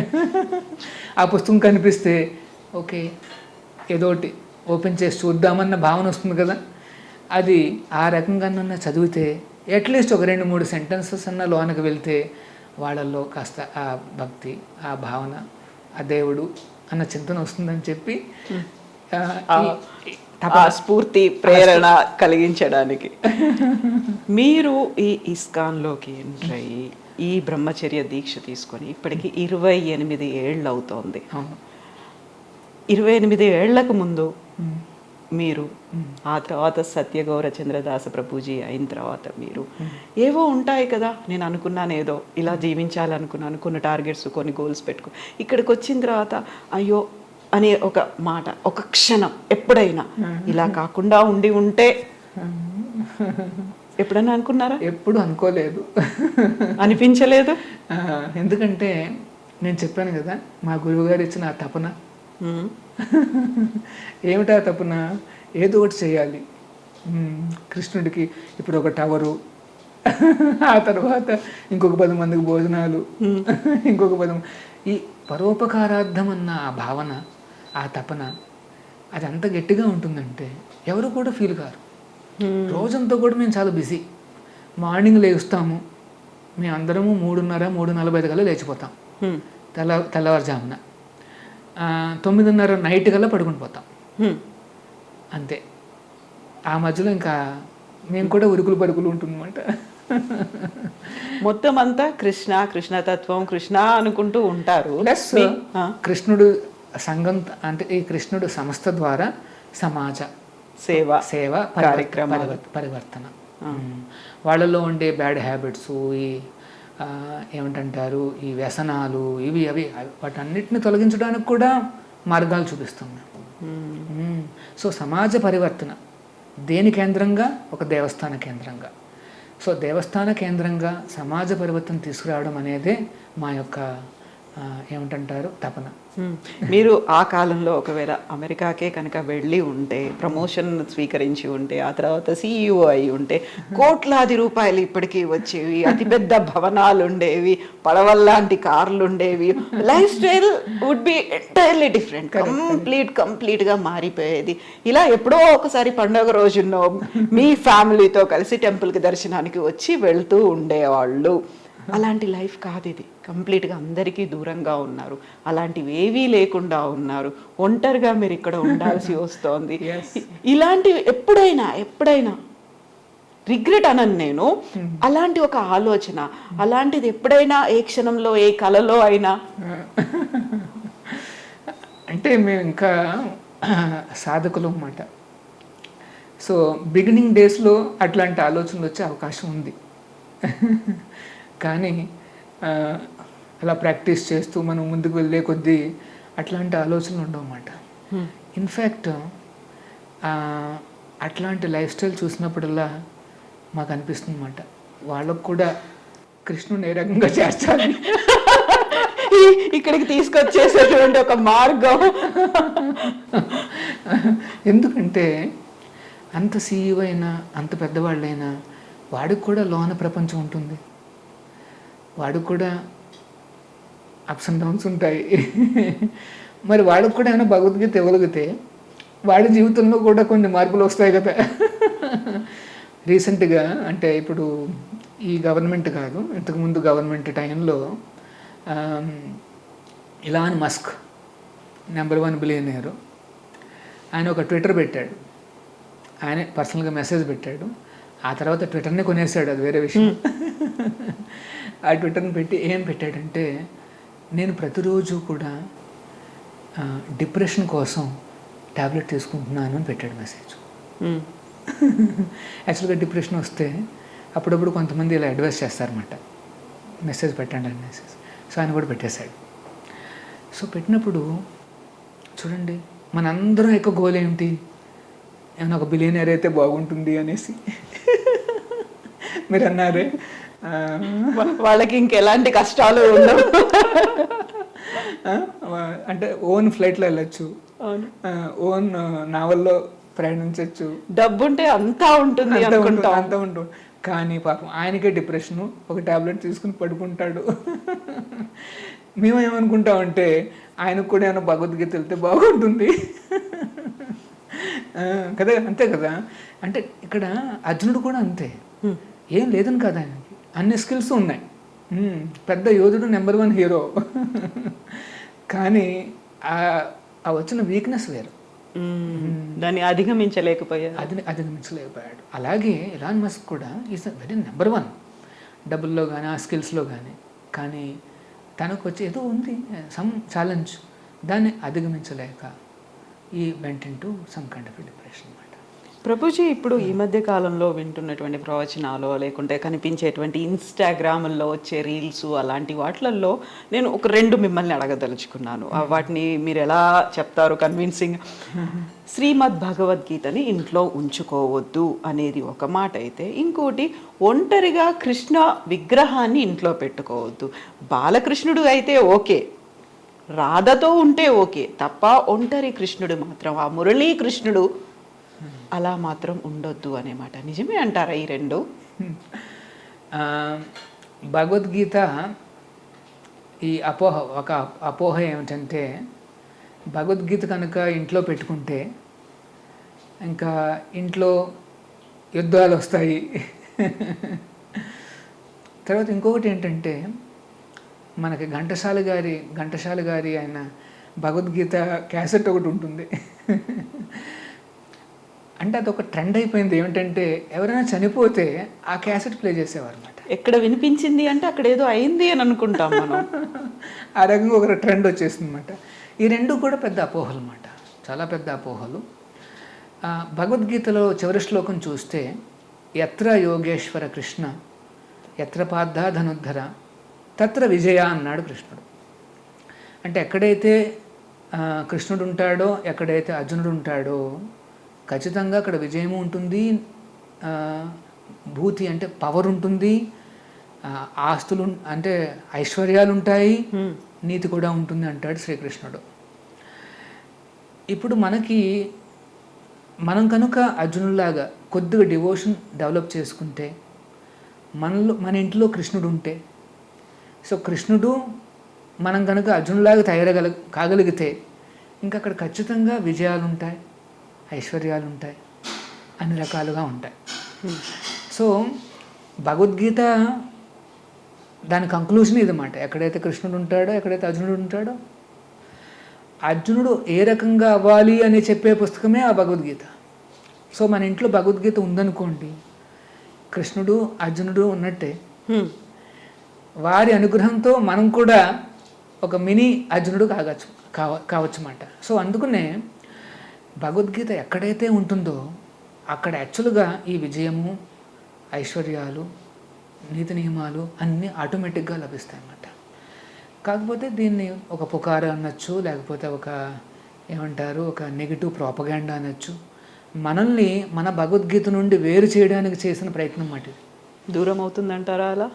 ఆ పుస్తకం కనిపిస్తే ఓకే ఏదోటి ఓపెన్ చేసి చూద్దామన్న భావన వస్తుంది కదా. అది ఆ రకంగానన్నా చదివితే అట్లీస్ట్ ఒక 2-3 సెంటెన్సెస్ అన్న లోనకి వెళ్తే వాళ్ళల్లో కాస్త ఆ భక్తి, ఆ భావన, ఆ దేవుడు అన్న చింతన వస్తుందని చెప్పి స్ఫూర్తి, ప్రేరణ కలిగించడానికి మీరు ఈ ఇస్కాన్లోకి ఎంటర్ అయ్యి ఈ బ్రహ్మచర్య దీక్ష తీసుకొని ఇప్పటికి 28 ఏళ్ళు అవుతోంది. 28 ఏళ్లకు ముందు మీరు, ఆ తర్వాత సత్యగౌరచంద్రదాస ప్రభుజీ అయిన తర్వాత మీరు ఏవో ఉంటాయి కదా, నేను అనుకున్నాను ఏదో ఇలా జీవించాలనుకున్నాను, కొన్ని టార్గెట్స్, కొన్ని గోల్స్ పెట్టుకో, ఇక్కడికి వచ్చిన తర్వాత అయ్యో అనే ఒక మాట, ఒక క్షణం ఎప్పుడైనా ఇలా కాకుండా ఉంటే ఎప్పుడైనా అనుకున్నారా? ఎప్పుడు అనుకోలేదు, అనిపించలేదు. ఎందుకంటే నేను చెప్పాను కదా మా గురువుగారు ఇచ్చిన ఆ తపన. ఏమిటా తపన? ఏదో ఒకటి చేయాలి. కృష్ణుడికి ఇప్పుడు ఒక టవరు, ఆ తర్వాత ఇంకొక 10 మందికి భోజనాలు, ఇంకొక 10 ఈ పరోపకారార్థం అన్న ఆ భావన, ఆ తపన అది అంత గట్టిగా ఉంటుందంటే ఎవరు కూడా ఫీల్ కారు. రోజంతా కూడా మేము చాలా బిజీ. మార్నింగ్ లేస్తాము, మేము అందరము 3:30-3:45 కల్లా లేచిపోతాం. తెల్లవారుజామున 9:30 నైట్ కల్లా పడుకుని పోతాం అంతే. ఆ మధ్యలో ఇంకా మేము కూడా ఉరుకులు పరుగులు ఉంటుందన్నమాట. మొత్తం అంతా కృష్ణ, కృష్ణతత్వం, కృష్ణ అనుకుంటూ ఉంటారు. ప్లస్ కృష్ణుడు సంఘం అంటే ఈ కృష్ణుడు సంస్థ ద్వారా సమాజ సేవ పరివర్తన, వాళ్ళలో ఉండే బ్యాడ్ హ్యాబిట్స్, ఈ ఏమిటంటారు ఈ వ్యసనాలు, ఇవి అవి వాటన్నిటిని తొలగించడానికి కూడా మార్గాలు చూపిస్తున్నాం. సో సమాజ పరివర్తన దేని కేంద్రంగా? ఒక దేవస్థాన కేంద్రంగా. సో దేవస్థాన కేంద్రంగా సమాజ పరివర్తన తీసుకురావడం అనేదే మా యొక్క ఏమిటంటారు తపన. మీరు ఆ కాలంలో ఒకవేళ అమెరికాకే కనుక వెళ్ళి ఉంటే, ప్రమోషన్ స్వీకరించి ఉంటే, ఆ తర్వాత CEO అయి ఉంటే, కోట్లాది రూపాయలు ఇప్పటికీ వచ్చేవి, అతిపెద్ద భవనాలు ఉండేవి, పడవల్లాంటి కార్లు ఉండేవి, life style would be entirely different, కంప్లీట్గా మారిపోయేది. ఇలా ఎప్పుడో ఒకసారి పండుగ రోజుల్లో మీ ఫ్యామిలీతో కలిసి టెంపుల్కి దర్శనానికి వచ్చి వెళ్తూ ఉండేవాళ్ళు. అలాంటి లైఫ్ కాదు ఇది. కంప్లీట్గా అందరికీ దూరంగా ఉన్నారు, అలాంటివి ఏవీ లేకుండా ఉన్నారు, ఒంటరిగా మీరు ఇక్కడ ఉండాల్సి వస్తోంది. ఇలాంటివి ఎప్పుడైనా రిగ్రెట్ అనను నేను, అలాంటి ఒక ఆలోచన, అలాంటిది ఎప్పుడైనా ఏ క్షణంలో ఏ కలలో అయినా? అంటే మేము ఇంకా సాధకులు అన్నమాట. సో బిగినింగ్ డేస్లో అట్లాంటి ఆలోచనలు వచ్చే అవకాశం ఉంది. కానీ అలా ప్రాక్టీస్ చేస్తూ మనం ముందుకు వెళ్ళే కొద్దీ అట్లాంటి ఆలోచనలు ఉండవన్నమాట. ఇన్ఫ్యాక్ట్ అట్లాంటి లైఫ్ స్టైల్ చూసినప్పుడల్లా మాకు అనిపిస్తుంది అన్నమాట, వాళ్ళకు కూడా కృష్ణుని ఏ రకంగా చేర్చాలి, ఇక్కడికి తీసుకొచ్చేసేటువంటి ఒక మార్గం. ఎందుకంటే అంత CEO అయినా, అంత పెద్దవాళ్ళైనా వాడికి కూడా లోన ప్రపంచం ఉంటుంది, వాడికి కూడా అప్స్ అండ్ డౌన్స్ ఉంటాయి. మరి వాడికి కూడా ఏమైనా భగవద్గీత ఇవ్వగలిగితే వాడి జీవితంలో కూడా కొన్ని మార్పులు వస్తాయి కదా. రీసెంట్గా అంటే ఇప్పుడు ఈ గవర్నమెంట్ కాదు, ఇంతకుముందు గవర్నమెంట్ టైంలో ఇలాన్ మస్క్ నెంబర్ 1 బిలియనీరు, ఆయన ఒక ట్విట్టర్ పెట్టాడు, ఆయన పర్సనల్గా మెసేజ్ పెట్టాడు, ఆ తర్వాత ట్విట్టర్ని కొనేసాడు, అది వేరే విషయం. ఆ ట్విట్టర్ని పెట్టి ఏం పెట్టాడంటే, నేను ప్రతిరోజు కూడా డిప్రెషన్ కోసం ట్యాబ్లెట్ తీసుకుంటున్నాను అని పెట్టాడు మెసేజ్. యాక్చువల్గా డిప్రెషన్ వస్తే అప్పుడప్పుడు కొంతమంది ఇలా అడ్వైస్ చేస్తారన్నమాట, మెసేజ్ పెట్టండి అని మెసేజ్. సో ఆయన కూడా పెట్టేశాడు. సో పెట్టినప్పుడు చూడండి, మనందరం ఎక్కువ గోల్ ఏమిటి, ఏమైనా ఒక బిలియనర్ అయితే బాగుంటుంది అనేసి. మీరు అన్నారే వాళ్ళకి ఇంకెలాంటి కష్టాలు ఉండవు, అంటే ఓన్ ఫ్లైట్లో వెళ్ళచ్చు, ఓన్ నావల్లో ప్రయాణించవచ్చు, డబ్బు ఉంటే అంతా ఉంటుంది, అంతా ఉంటుంది. కానీ పాపం ఆయనకే డిప్రెషను, ఒక ట్యాబ్లెట్ తీసుకుని పడుకుంటాడు. మేమేమనుకుంటామంటే ఆయనకు కూడా ఏమైనా భగవద్గీత వెళ్తే బాగుంటుంది కదా, అంతే కదా. అంటే ఇక్కడ అర్జునుడు కూడా అంతే, ఏం లేదని కదా, ఆయనకి అన్ని స్కిల్స్ ఉన్నాయి, పెద్ద యోధుడు, నెంబర్ 1 హీరో. కానీ ఆ వచ్చిన వీక్నెస్ వేరు, దాన్ని అధిగమించలేకపోయాడు. అధిగమించలేకపోయాడు. అలాగే ఇలాన్ మస్క్ కూడా ఈజ్ వెరీ నెంబర్ 1 డబ్బుల్లో కానీ, ఆ స్కిల్స్లో కానీ తనకు వచ్చి ఏదో ఉంది సమ్ ఛాలెంజ్, దాన్ని అధిగమించలేక ఈ వెంట into some kind of depression అన్నమాట. ప్రభుజీ, ఇప్పుడు ఈ మధ్య కాలంలో వింటున్నటువంటి ప్రవచనాలు, లేకుంటే కనిపించేటువంటి ఇన్స్టాగ్రామ్లో వచ్చే రీల్స్, అలాంటి వాటిల్లో నేను ఒక 2 మిమ్మల్ని అడగదలుచుకున్నాను. వాటిని మీరు ఎలా చెప్తారు కన్విన్సింగ్? శ్రీమద్ భగవద్గీతని ఇంట్లో ఉంచుకోవద్దు అనేది ఒక మాట అయితే, ఇంకోటి ఒంటరిగా కృష్ణ విగ్రహాన్ని ఇంట్లో పెట్టుకోవద్దు. బాలకృష్ణుడు అయితే ఓకే, రాధతో ఉంటే ఓకే, తప్ప ఒంటరి కృష్ణుడు మాత్రం, ఆ మురళీ కృష్ణుడు అలా మాత్రం ఉండొద్దు అనే మాట నిజమే అంటారా ఈ 2? భగవద్గీత ఈ ఒక అపోహ ఏమిటంటే, భగవద్గీత కనుక ఇంట్లో పెట్టుకుంటే ఇంకా ఇంట్లో యుద్ధాలు వస్తాయి. తర్వాత ఇంకొకటి ఏంటంటే, మనకి ఘంటసాల గారి ఆయన భగవద్గీత క్యాసెట్ ఒకటి ఉంటుంది. అంటే అదొక ట్రెండ్ అయిపోయింది. ఏమిటంటే ఎవరైనా చనిపోతే ఆ క్యాసెట్ ప్లే చేసేవారు అనమాట. ఎక్కడ వినిపించింది అంటే అక్కడ ఏదో అయింది అని అనుకుంటాం మనం. ఆ రకంగా ఒక ట్రెండ్ వచ్చేసింది అనమాట. ఈ 2 కూడా పెద్ద అపోహలు అన్నమాట, చాలా పెద్ద అపోహలు. భగవద్గీతలో చివరి శ్లోకం చూస్తే, యత్ర యోగేశ్వర కృష్ణ యత్ర పార్థ ధనుద్ధర తత్ర విజయ అన్నాడు కృష్ణుడు. అంటే ఎక్కడైతే కృష్ణుడు ఉంటాడో, ఎక్కడైతే అర్జునుడు ఉంటాడో ఖచ్చితంగా అక్కడ విజయము ఉంటుంది, భూతి అంటే పవర్ ఉంటుంది, ఆస్తులు అంటే ఐశ్వర్యాలు ఉంటాయి, నీతి కూడా ఉంటుంది అంటాడు శ్రీకృష్ణుడు. ఇప్పుడు మనం కనుక అర్జునులాగా కొద్దిగా డివోషన్ డెవలప్ చేసుకుంటే, మన ఇంట్లో కృష్ణుడు ఉంటే, సో కృష్ణుడు మనం కనుక అర్జునులాగా కాగలిగితే ఇంకా అక్కడ ఖచ్చితంగా విజయాలు ఉంటాయి, ఐశ్వర్యాలు ఉంటాయి, అన్ని రకాలుగా ఉంటాయి. సో భగవద్గీత దాని కంక్లూజన్ ఇదన్నమాట. ఎక్కడైతే కృష్ణుడు ఉంటాడో, ఎక్కడైతే అర్జునుడు ఉంటాడో, అర్జునుడు ఏ రకంగా అవ్వాలి అని చెప్పే పుస్తకమే ఆ భగవద్గీత. సో మన ఇంట్లో భగవద్గీత ఉందనుకోండి, కృష్ణుడు అర్జునుడు ఉన్నట్టే. వారి అనుగ్రహంతో మనం కూడా ఒక మినీ అర్జునుడు కావచ్చు అన్నమాట. సో అందుకనే భగవద్గీత ఎక్కడైతే ఉంటుందో అక్కడ యాక్చువల్గా ఈ విజయము, ఐశ్వర్యాలు, నీతి నియమాలు అన్నీ ఆటోమేటిక్గా లభిస్తాయి అన్నమాట. కాకపోతే దీన్ని ఒక పుకారు అనొచ్చు, లేకపోతే ఒక నెగిటివ్ ప్రాపగాండా అనొచ్చు. మనల్ని మన భగవద్గీత నుండి వేరు చేయడానికి చేసిన ప్రయత్నం మాట ఇది. దూరం అవుతుందంటారా అలా?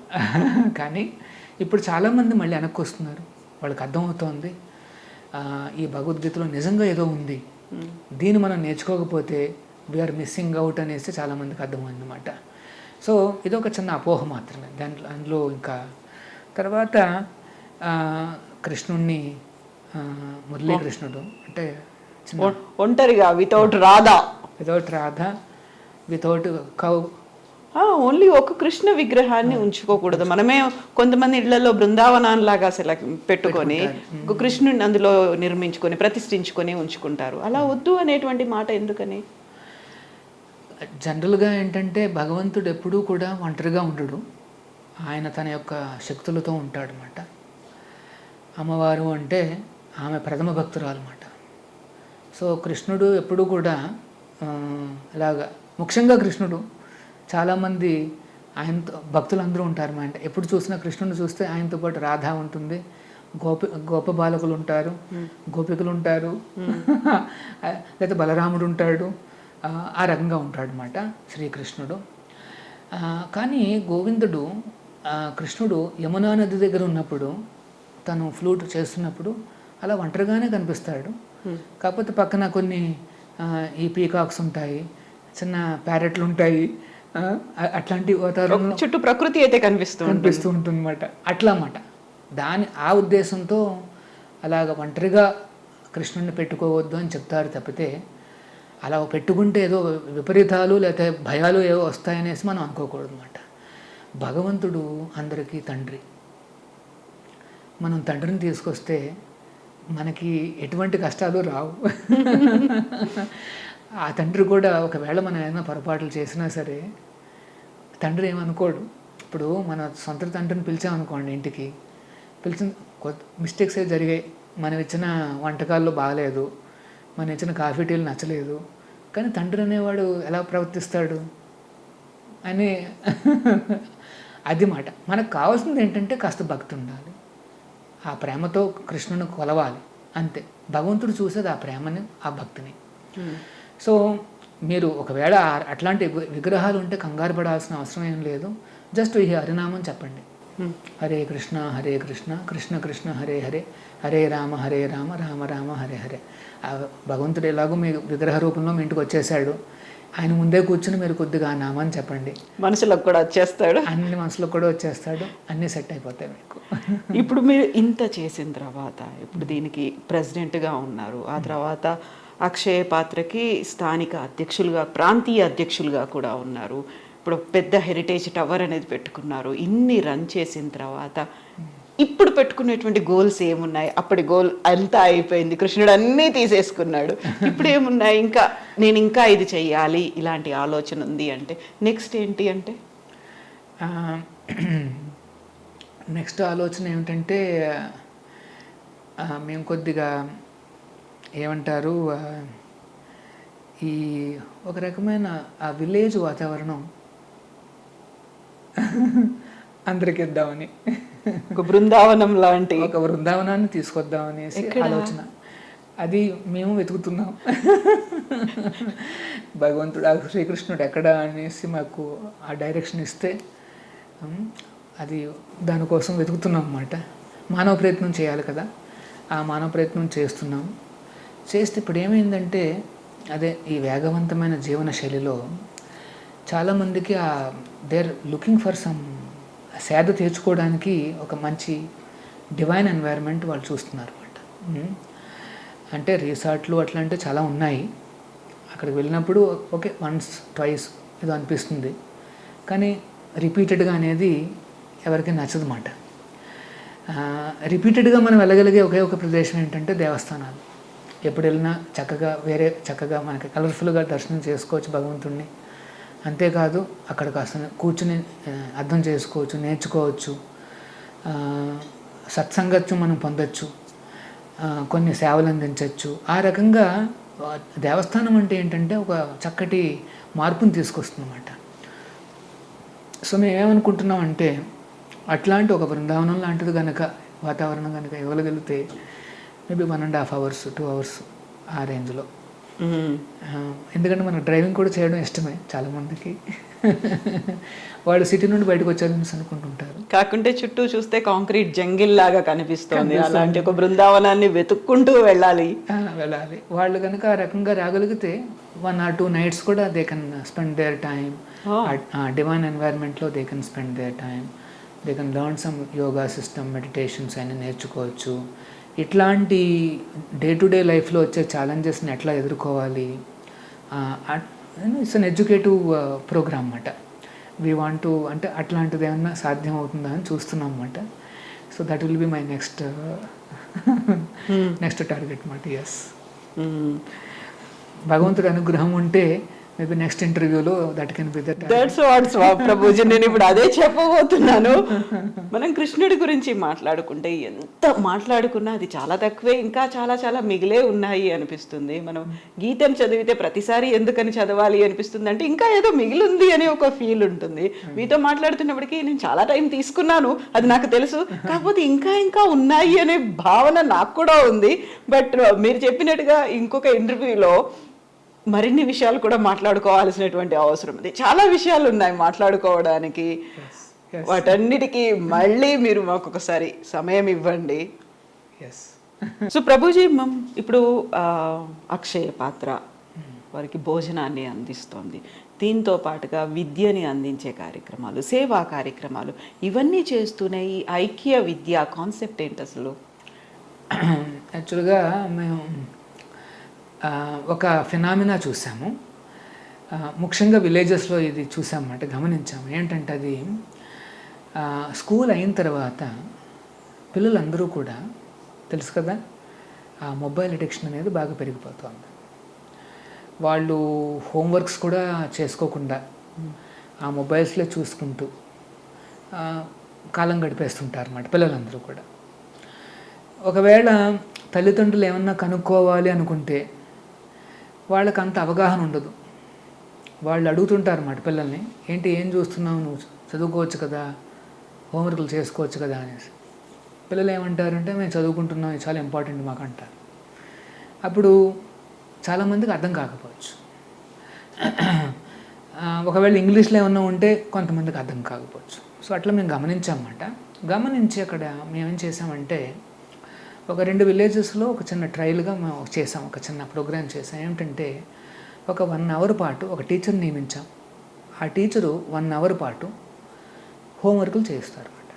కానీ ఇప్పుడు చాలామంది మళ్ళీ వెనక్కి వస్తున్నారు. వాళ్ళకి అర్థమవుతోంది ఈ భగవద్గీతలో నిజంగా ఏదో ఉంది, దీన్ని మనం నేర్చుకోకపోతే వీఆర్ మిస్సింగ్ అవుట్ అనేసి చాలామందికి అర్థమైందన్నమాట. సో ఇది ఒక చిన్న అపోహ మాత్రమే. అందులో ఇంకా తర్వాత కృష్ణుణ్ణి మురళీకృష్ణుడు అంటే ఒంటరిగా without Radha without cow only ఒక కృష్ణ విగ్రహాన్ని ఉంచుకోకూడదు. మనమే కొంతమంది ఇళ్లలో బృందావనాన్లాగా పెట్టుకొని కృష్ణుడిని అందులో నిర్మించుకొని ప్రతిష్ఠించుకొని ఉంచుకుంటారు. అలా వద్దు అనేటువంటి మాట ఎందుకని? జనరల్గా ఏంటంటే భగవంతుడు ఎప్పుడూ కూడా ఒంటరిగా ఉండడు. ఆయన తన యొక్క శక్తులతో ఉంటాడనమాట. అమ్మవారు అంటే ఆమె ప్రథమ భక్తురాలు అన్నమాట. సో కృష్ణుడు ఎప్పుడూ కూడా ఇలాగా, ముఖ్యంగా కృష్ణుడు చాలామంది ఆయనతో భక్తులందరూ ఉంటారు అన్నమాట. ఎప్పుడు చూసినా కృష్ణుడిని చూస్తే ఆయనతో పాటు రాధ ఉంటుంది, గోప బాలకులు ఉంటారు, గోపికలు ఉంటారు, లేదా బలరాముడు ఉంటాడు, ఆ రకంగా ఉంటాడు అన్నమాట శ్రీకృష్ణుడు. కానీ గోవిందుడు కృష్ణుడు యమునా నది దగ్గర ఉన్నప్పుడు తను ఫ్లూట్ చేస్తున్నప్పుడు అలా ఒంటరిగానే కనిపిస్తాడు. కాకపోతే పక్కన కొన్ని ఈ పీకాక్స్ ఉంటాయి, చిన్న ప్యారెట్లు ఉంటాయి, అట్లాంటి వాతావరణం చుట్టూ ప్రకృతి అయితే కనిపిస్తూ ఉంటుంది అన్నమాట. అట్లా అన్నమాట. ఆ ఉద్దేశంతో అలాగ ఒంటరిగా కృష్ణుడిని పెట్టుకోవద్దు అని చెప్తారు తప్పితే అలా పెట్టుకుంటే ఏదో విపరీతాలు లేకపోతే భయాలు ఏవో వస్తాయనేసి మనం అనుకోకూడదు అన్నమాట. భగవంతుడు అందరికీ తండ్రి. మనం తండ్రిని తీసుకొస్తే మనకి ఎటువంటి కష్టాలు రావు. ఆ తండ్రి కూడా ఒకవేళ మనం ఏదైనా పొరపాట్లు చేసినా సరే తండ్రి ఏమనుకోడు. ఇప్పుడు మన సొంత తండ్రిని పిలిచామనుకోండి, ఇంటికి పిలిచిన మిస్టేక్స్ ఏ జరిగాయి, మనం ఇచ్చిన వంటకాల్లో బాగలేదు, మనం ఇచ్చిన కాఫీ టీలు నచ్చలేదు, కానీ తండ్రి అనేవాడు ఎలా ప్రవర్తిస్తాడు అని అది మాట. మనకు కావాల్సింది ఏంటంటే కాస్త భక్తి ఉండాలి, ఆ ప్రేమతో కృష్ణుని కొలవాలి అంతే. భగవంతుడు చూసేది ఆ ప్రేమని, ఆ భక్తిని. సో మీరు ఒకవేళ అట్లాంటి విగ్రహాలు ఉంటే కంగారు పడాల్సిన అవసరం ఏం లేదు. జస్ట్ ఈ హరినామం చెప్పండి, హరే కృష్ణ కృష్ణ కృష్ణ హరే హరే, హరే రామ రామ రామ హరే హరే. భగవంతుడు ఎలాగో మీ విగ్రహ రూపంలో మీ ఇంటికి వచ్చేసాడు, ఆయన ముందే కూర్చుని మీరు కొద్దిగా ఆ నామాన్ని చెప్పండి, మనసులోకి కూడా వచ్చేస్తాడు, అన్ని మనసులో కూడా వచ్చేస్తాడు, అన్నీ సెట్ అయిపోతాయి మీకు. ఇప్పుడు మీరు ఇంత చేసిన తర్వాత ఇప్పుడు దీనికి ప్రెసిడెంట్గా ఉన్నారు, ఆ తర్వాత అక్షయ పాత్రకి స్థానిక అధ్యక్షులుగా, ప్రాంతీయ అధ్యక్షులుగా కూడా ఉన్నారు, ఇప్పుడు పెద్ద హెరిటేజ్ టవర్ అనేది పెట్టుకున్నారు. ఇన్ని రన్ చేసిన తర్వాత ఇప్పుడు పెట్టుకునేటువంటి గోల్స్ ఏమున్నాయి? అప్పటి గోల్ అంతా అయిపోయింది, కృష్ణుడు అన్నీ తీసేసుకున్నాడు. ఇప్పుడు ఏమున్నాయి? నేను ఇంకా ఇది చెయ్యాలి, ఇలాంటి ఆలోచన ఉంది అంటే నెక్స్ట్ ఏంటి అంటే? నెక్స్ట్ ఆలోచన ఏమిటంటే మేము కొద్దిగా ఏమంటారు, ఈ ఒక రకమైన ఆ విలేజ్ వాతావరణం అందరికి ఇద్దామని, ఒక బృందావనం లాంటి ఒక బృందావనాన్ని తీసుకొద్దామనేసి ఆలోచన. అది మేము వెతుకుతున్నాం. భగవంతుడు శ్రీకృష్ణుడు ఎక్కడ అనేసి మాకు ఆ డైరెక్షన్ ఇస్తే అది దానికోసం వెతుకుతున్నాం అన్నమాట. మానవ ప్రయత్నం చేయాలి కదా, ఆ మానవ ప్రయత్నం చేస్తున్నాం. చేస్తే ఇప్పుడు ఏమైందంటే అదే ఈ వేగవంతమైన జీవన శైలిలో చాలామందికి దేర్ లుకింగ్ ఫర్ సమ్ సేద తీర్చుకోవడానికి ఒక మంచి డివైన్ ఎన్వైర్న్మెంట్ వాళ్ళు చూస్తున్నారు అనమాట. అంటే రిసార్ట్లు అట్లాంటివి చాలా ఉన్నాయి. అక్కడికి వెళ్ళినప్పుడు ఓకే వన్స్ ట్వైస్ ఏదో అనిపిస్తుంది, కానీ రిపీటెడ్గా అనేది ఎవరికి నచ్చదు అన్నమాట. రిపీటెడ్గా మనం వెళ్ళగలిగే ఒకే ఒక ప్రదేశం ఏంటంటే దేవస్థానాలు. ఎప్పుడు వెళ్ళినా చక్కగా మనకి కలర్ఫుల్గా దర్శనం చేసుకోవచ్చు భగవంతుడిని. అంతేకాదు అక్కడ కాస్త కూర్చుని అర్థం చేసుకోవచ్చు, నేర్చుకోవచ్చు, సత్సంగత్యం మనం పొందొచ్చు, కొన్ని సేవలు అందించవచ్చు. ఆ రకంగా దేవస్థానం అంటే ఏంటంటే ఒక చక్కటి మార్పుని తీసుకొస్తుందన్నమాట. సో మేమేమనుకుంటున్నాం అంటే అట్లాంటి ఒక బృందావనం లాంటిది కనుక వాతావరణం కనుక ఇవ్వగలిగితే మేబీ 1.5 hours 2 hours ఆ రేంజ్లో. ఎందుకంటే మనకు డ్రైవింగ్ కూడా చేయడం ఇష్టమే చాలామందికి. వాళ్ళు సిటీ నుండి బయటకు వచ్చారని అనుకుంటుంటారు. కాకుంటే చుట్టూ చూస్తే కాంక్రీట్ జంగిల్ లాగా కనిపిస్తుంది. అలాంటి ఒక బృందావనాన్ని వెతుక్కుంటూ వెళ్ళాలి. వాళ్ళు కనుక ఆ రకంగా రాగలిగితే 1 or 2 nights కూడా they can spend their time. Divine ఎన్వైర్న్మెంట్లో they can spend their time. They can learn some yoga system, meditations అయినా నేర్చుకోవచ్చు. ఇట్లాంటి డే టు డే లైఫ్లో వచ్చే ఛాలెంజెస్ని ఎట్లా ఎదుర్కోవాలి, ఇట్స్ అన్ ఎడ్యుకేటివ్ ప్రోగ్రామ్ అన్నమాట. వీ వాంట్ టు అంటే అట్లాంటిది ఏమన్నా సాధ్యం అవుతుందా అని చూస్తున్నాం అన్నమాట. So that will be my next target అన్నమాట. ఎస్, భగవంతుడి అనుగ్రహం ఉంటే మేబీ నెక్స్ట్ ఇంటర్వ్యూలో that can be that's what Prabhuji. నేను ఇప్పుడు అదే చెప్పబోతున్నాను. మనం కృష్ణుడి గురించి మాట్లాడుకుంటే ఎంత మాట్లాడుకున్నా అది చాలా తక్కువే, ఇంకా చాలా చాలా మిగిలే ఉన్నాయి అనిపిస్తుంది. మనం గీతం చదివితే ప్రతిసారి ఎందుకని చదవాలి అనిపిస్తుంది అంటే ఇంకా ఏదో మిగిలింది అని ఒక ఫీల్ ఉంటుంది. మీతో మాట్లాడుతున్నప్పటికీ నేను చాలా టైం తీసుకున్నాను, అది నాకు తెలుసు. కాకపోతే ఇంకా ఇంకా ఉన్నాయి అనే భావన నాకు కూడా ఉంది. బట్ మీరు చెప్పినట్టుగా ఇంకొక ఇంటర్వ్యూలో మరిన్ని విషయాలు కూడా మాట్లాడుకోవాల్సినటువంటి అవసరం ఉంది. చాలా విషయాలు ఉన్నాయి మాట్లాడుకోవడానికి. వాటన్నిటికీ మళ్ళీ మీరు మాకు ఒకసారి సమయం ఇవ్వండి. సో ప్రభుజీ, ఇప్పుడు అక్షయ పాత్ర వారికి భోజనాన్ని అందిస్తోంది. దీంతో పాటుగా విద్యని అందించే కార్యక్రమాలు, సేవా కార్యక్రమాలు ఇవన్నీ చేస్తూనే ఈ ఐక్య విద్య కాన్సెప్ట్ ఏంటి అసలు? యాక్చువల్గా మేము ఒక ఫినామినా చూసాము. ముఖ్యంగా విలేజెస్లో ఇది చూసామన్నమాట, గమనించాము. ఏంటంటే అది స్కూల్ అయిన తర్వాత పిల్లలందరూ కూడా తెలుసు కదా, ఆ మొబైల్ అడిక్షన్ అనేది బాగా పెరిగిపోతుంది. వాళ్ళు హోంవర్క్స్ కూడా చేసుకోకుండా ఆ మొబైల్స్లో చూసుకుంటూ కాలం గడిపేస్తుంటారు అన్నమాట పిల్లలందరూ కూడా. ఒకవేళ తల్లిదండ్రులు ఏమన్నా కనుక్కోవాలి అనుకుంటే వాళ్ళకి అంత అవగాహన ఉండదు. వాళ్ళు అడుగుతుంటారు అన్నమాట పిల్లల్ని, ఏంటి ఏం చూస్తున్నావు, నువ్వు చదువుకోవచ్చు కదా, హోంవర్క్లు చేసుకోవచ్చు కదా అనేసి. పిల్లలు ఏమంటారంటే మేము చదువుకుంటున్నాం, ఇది చాలా ఇంపార్టెంట్ మాకు అంటారు. అప్పుడు చాలామందికి అర్థం కాకపోవచ్చు. ఒకవేళ ఇంగ్లీష్లో ఏమన్నా ఉంటే కొంతమందికి అర్థం కాకపోవచ్చు. సో అట్లా మేము గమనించామన్నమాట. గమనించి అక్కడ మేమేం చేసామంటే ఒక 2 విలేజెస్లో ఒక చిన్న ట్రయల్గా మేము చేసాం, ఒక చిన్న ప్రోగ్రామ్ చేసాం. ఏమిటంటే ఒక 1 hour పాటు ఒక టీచర్ నియమించాం. ఆ టీచరు 1 hour పాటు హోంవర్క్లు చేయిస్తారు అన్నమాట.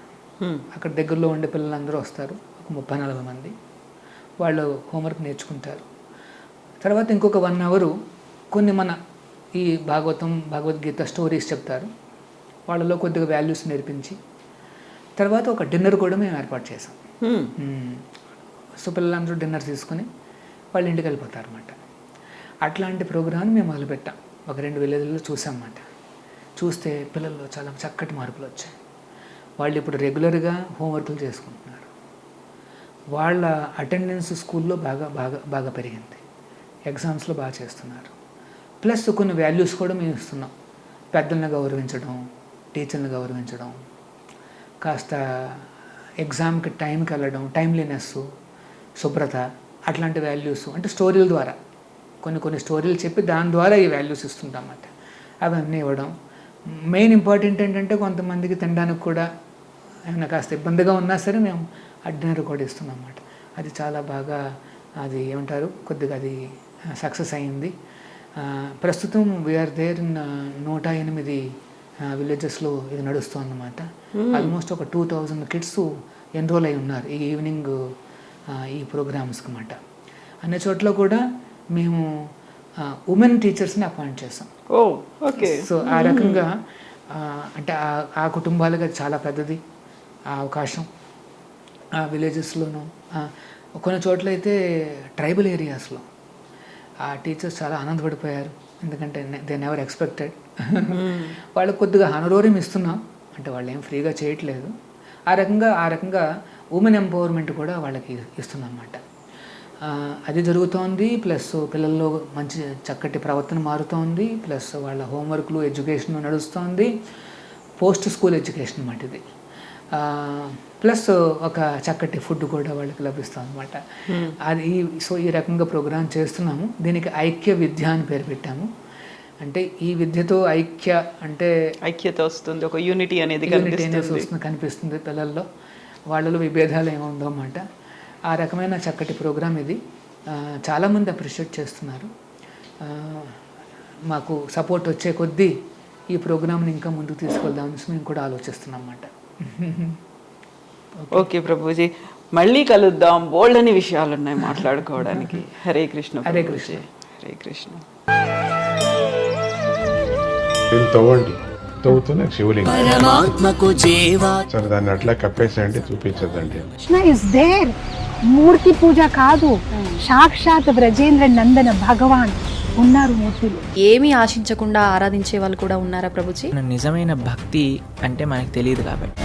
అక్కడ దగ్గరలో ఉండే పిల్లలందరూ వస్తారు, ఒక 30-40 మంది. వాళ్ళు హోంవర్క్ నేర్చుకుంటారు. తర్వాత ఇంకొక 1 hour కొన్ని మన ఈ భగవద్గీత స్టోరీస్ చెప్తారు. వాళ్ళలో కొద్దిగా వాల్యూస్ నేర్పించి తర్వాత ఒక డిన్నర్ కూడా మేము ఏర్పాటు చేసాం. సో పిల్లలందరూ డిన్నర్ తీసుకుని వాళ్ళ ఇంటికి వెళ్ళిపోతారు అన్నమాట. అట్లాంటి ప్రోగ్రామ్ మేము మొదలుపెట్టాం. ఒక 2 విలేజ్లో చూసామన్నమాట. చూస్తే పిల్లల్లో చాలా చక్కటి మార్పులు వచ్చాయి. వాళ్ళు ఇప్పుడు రెగ్యులర్గా హోంవర్క్లు చేసుకుంటున్నారు. వాళ్ళ అటెండెన్స్ స్కూల్లో బాగా పెరిగింది. ఎగ్జామ్స్లో బాగా చేస్తున్నారు. ప్లస్ కొన్ని వాల్యూస్ కూడా మేము ఇస్తున్నాం. పెద్దల్ని గౌరవించడం, టీచర్ని గౌరవించడం, కాస్త ఎగ్జామ్కి టైంకి వెళ్ళడం, టైమ్లీనెస్, శుభ్రత, అట్లాంటి వాల్యూస్ అంటే స్టోరీల ద్వారా కొన్ని స్టోరీలు చెప్పి దాని ద్వారా ఈ వాల్యూస్ ఇస్తుంటాం అన్నమాట. అవన్నీ ఇవ్వడం. మెయిన్ ఇంపార్టెంట్ ఏంటంటే కొంతమందికి తినడానికి కూడా ఏమైనా కాస్త ఇబ్బందిగా ఉన్నా సరే మేము ఆ డిన్నర్ కూడా ఇస్తున్నాం అన్నమాట. అది చాలా బాగా అది ఏమంటారు కొద్దిగా అది సక్సెస్ అయింది. ప్రస్తుతం వీఆర్ దేర్ ఇన్ 108 విలేజెస్లో ఇది నడుస్తుందన్నమాట. ఆల్మోస్ట్ ఒక 2000 కిడ్స్ ఎన్రోల్ అయి ఉన్నారు ఈ ఈవినింగ్ ఈ ప్రోగ్రామ్స్కి అన్నమాట. అన్ని చోట్ల కూడా మేము ఉమెన్ టీచర్స్ని అపాయింట్ చేస్తాం. ఓ ఓకే. సో ఆ రకంగా అంటే ఆ కుటుంబాలకి అది చాలా పెద్దది ఆ అవకాశం. ఆ విలేజెస్లోనూ కొన్ని చోట్ల అయితే ట్రైబల్ ఏరియాస్లో ఆ టీచర్స్ చాలా ఆనందపడిపోయారు. ఎందుకంటే దే నెవర్ ఎక్స్పెక్టెడ్. వాళ్ళకి కొద్దిగా హానరోరియం ఇస్తున్నాం, అంటే వాళ్ళు ఏం ఫ్రీగా చేయట్లేదు. ఆ రకంగా ఉమెన్ ఎంపవర్మెంట్ కూడా వాళ్ళకి ఇస్తున్నాం అన్నమాట. అది జరుగుతోంది. ప్లస్ పిల్లల్లో మంచి చక్కటి ప్రవర్తన మారుతోంది. ప్లస్ వాళ్ళ హోంవర్క్లు ఎడ్యుకేషన్ నడుస్తోంది. పోస్ట్ స్కూల్ ఎడ్యుకేషన్ అన్నమాట ఇది. ప్లస్ ఒక చక్కటి ఫుడ్ కూడా వాళ్ళకి లభిస్తుంది అన్నమాట. అది సో ఈ రకంగా ప్రోగ్రామ్ చేస్తున్నాము. దీనికి ఐక్య విద్య అని పేరు పెట్టాము. అంటే ఈ విద్యతో ఐక్యత వస్తుంది, ఒక యూనిటీ అనేది కనిపిస్తుంది పిల్లల్లో. వాళ్ళలో విభేదాలు ఏముందో అన్నమాట. ఆ రకమైన చక్కటి ప్రోగ్రాం ఇది. చాలామంది అప్రిషియేట్ చేస్తున్నారు. మాకు సపోర్ట్ వచ్చే కొద్దీ ఈ ప్రోగ్రామ్ని ఇంకా ముందుకు తీసుకెళ్దామని మేము కూడా ఆలోచిస్తున్నాం అన్నమాట. ఓకే ప్రభుజీ, మళ్ళీ కలుద్దాం. బోల్డని విషయాలు ఉన్నాయి మాట్లాడుకోవడానికి. హరే కృష్ణ. హరే కృష్ణ. హరే కృష్ణ. తవ్వండి, తవ్వుతూనే శివలింగం. పరమాత్మకు జీవా. సరే దాన్ని అట్లా కప్పేసేయండి, చూపించదండి. Krishna is there. మూర్తి పూజ కాదు, సాక్షాత్ బ్రజేంద్ర నందన భగవాన్ ఉన్నారు మూర్తిలో. ఏమీ ఆశించకుండా ఆరాధించే వాళ్ళు కూడా ఉన్నారా ప్రభుజీ? నిజమైన భక్తి అంటే మనకు తెలియదు కాబట్టి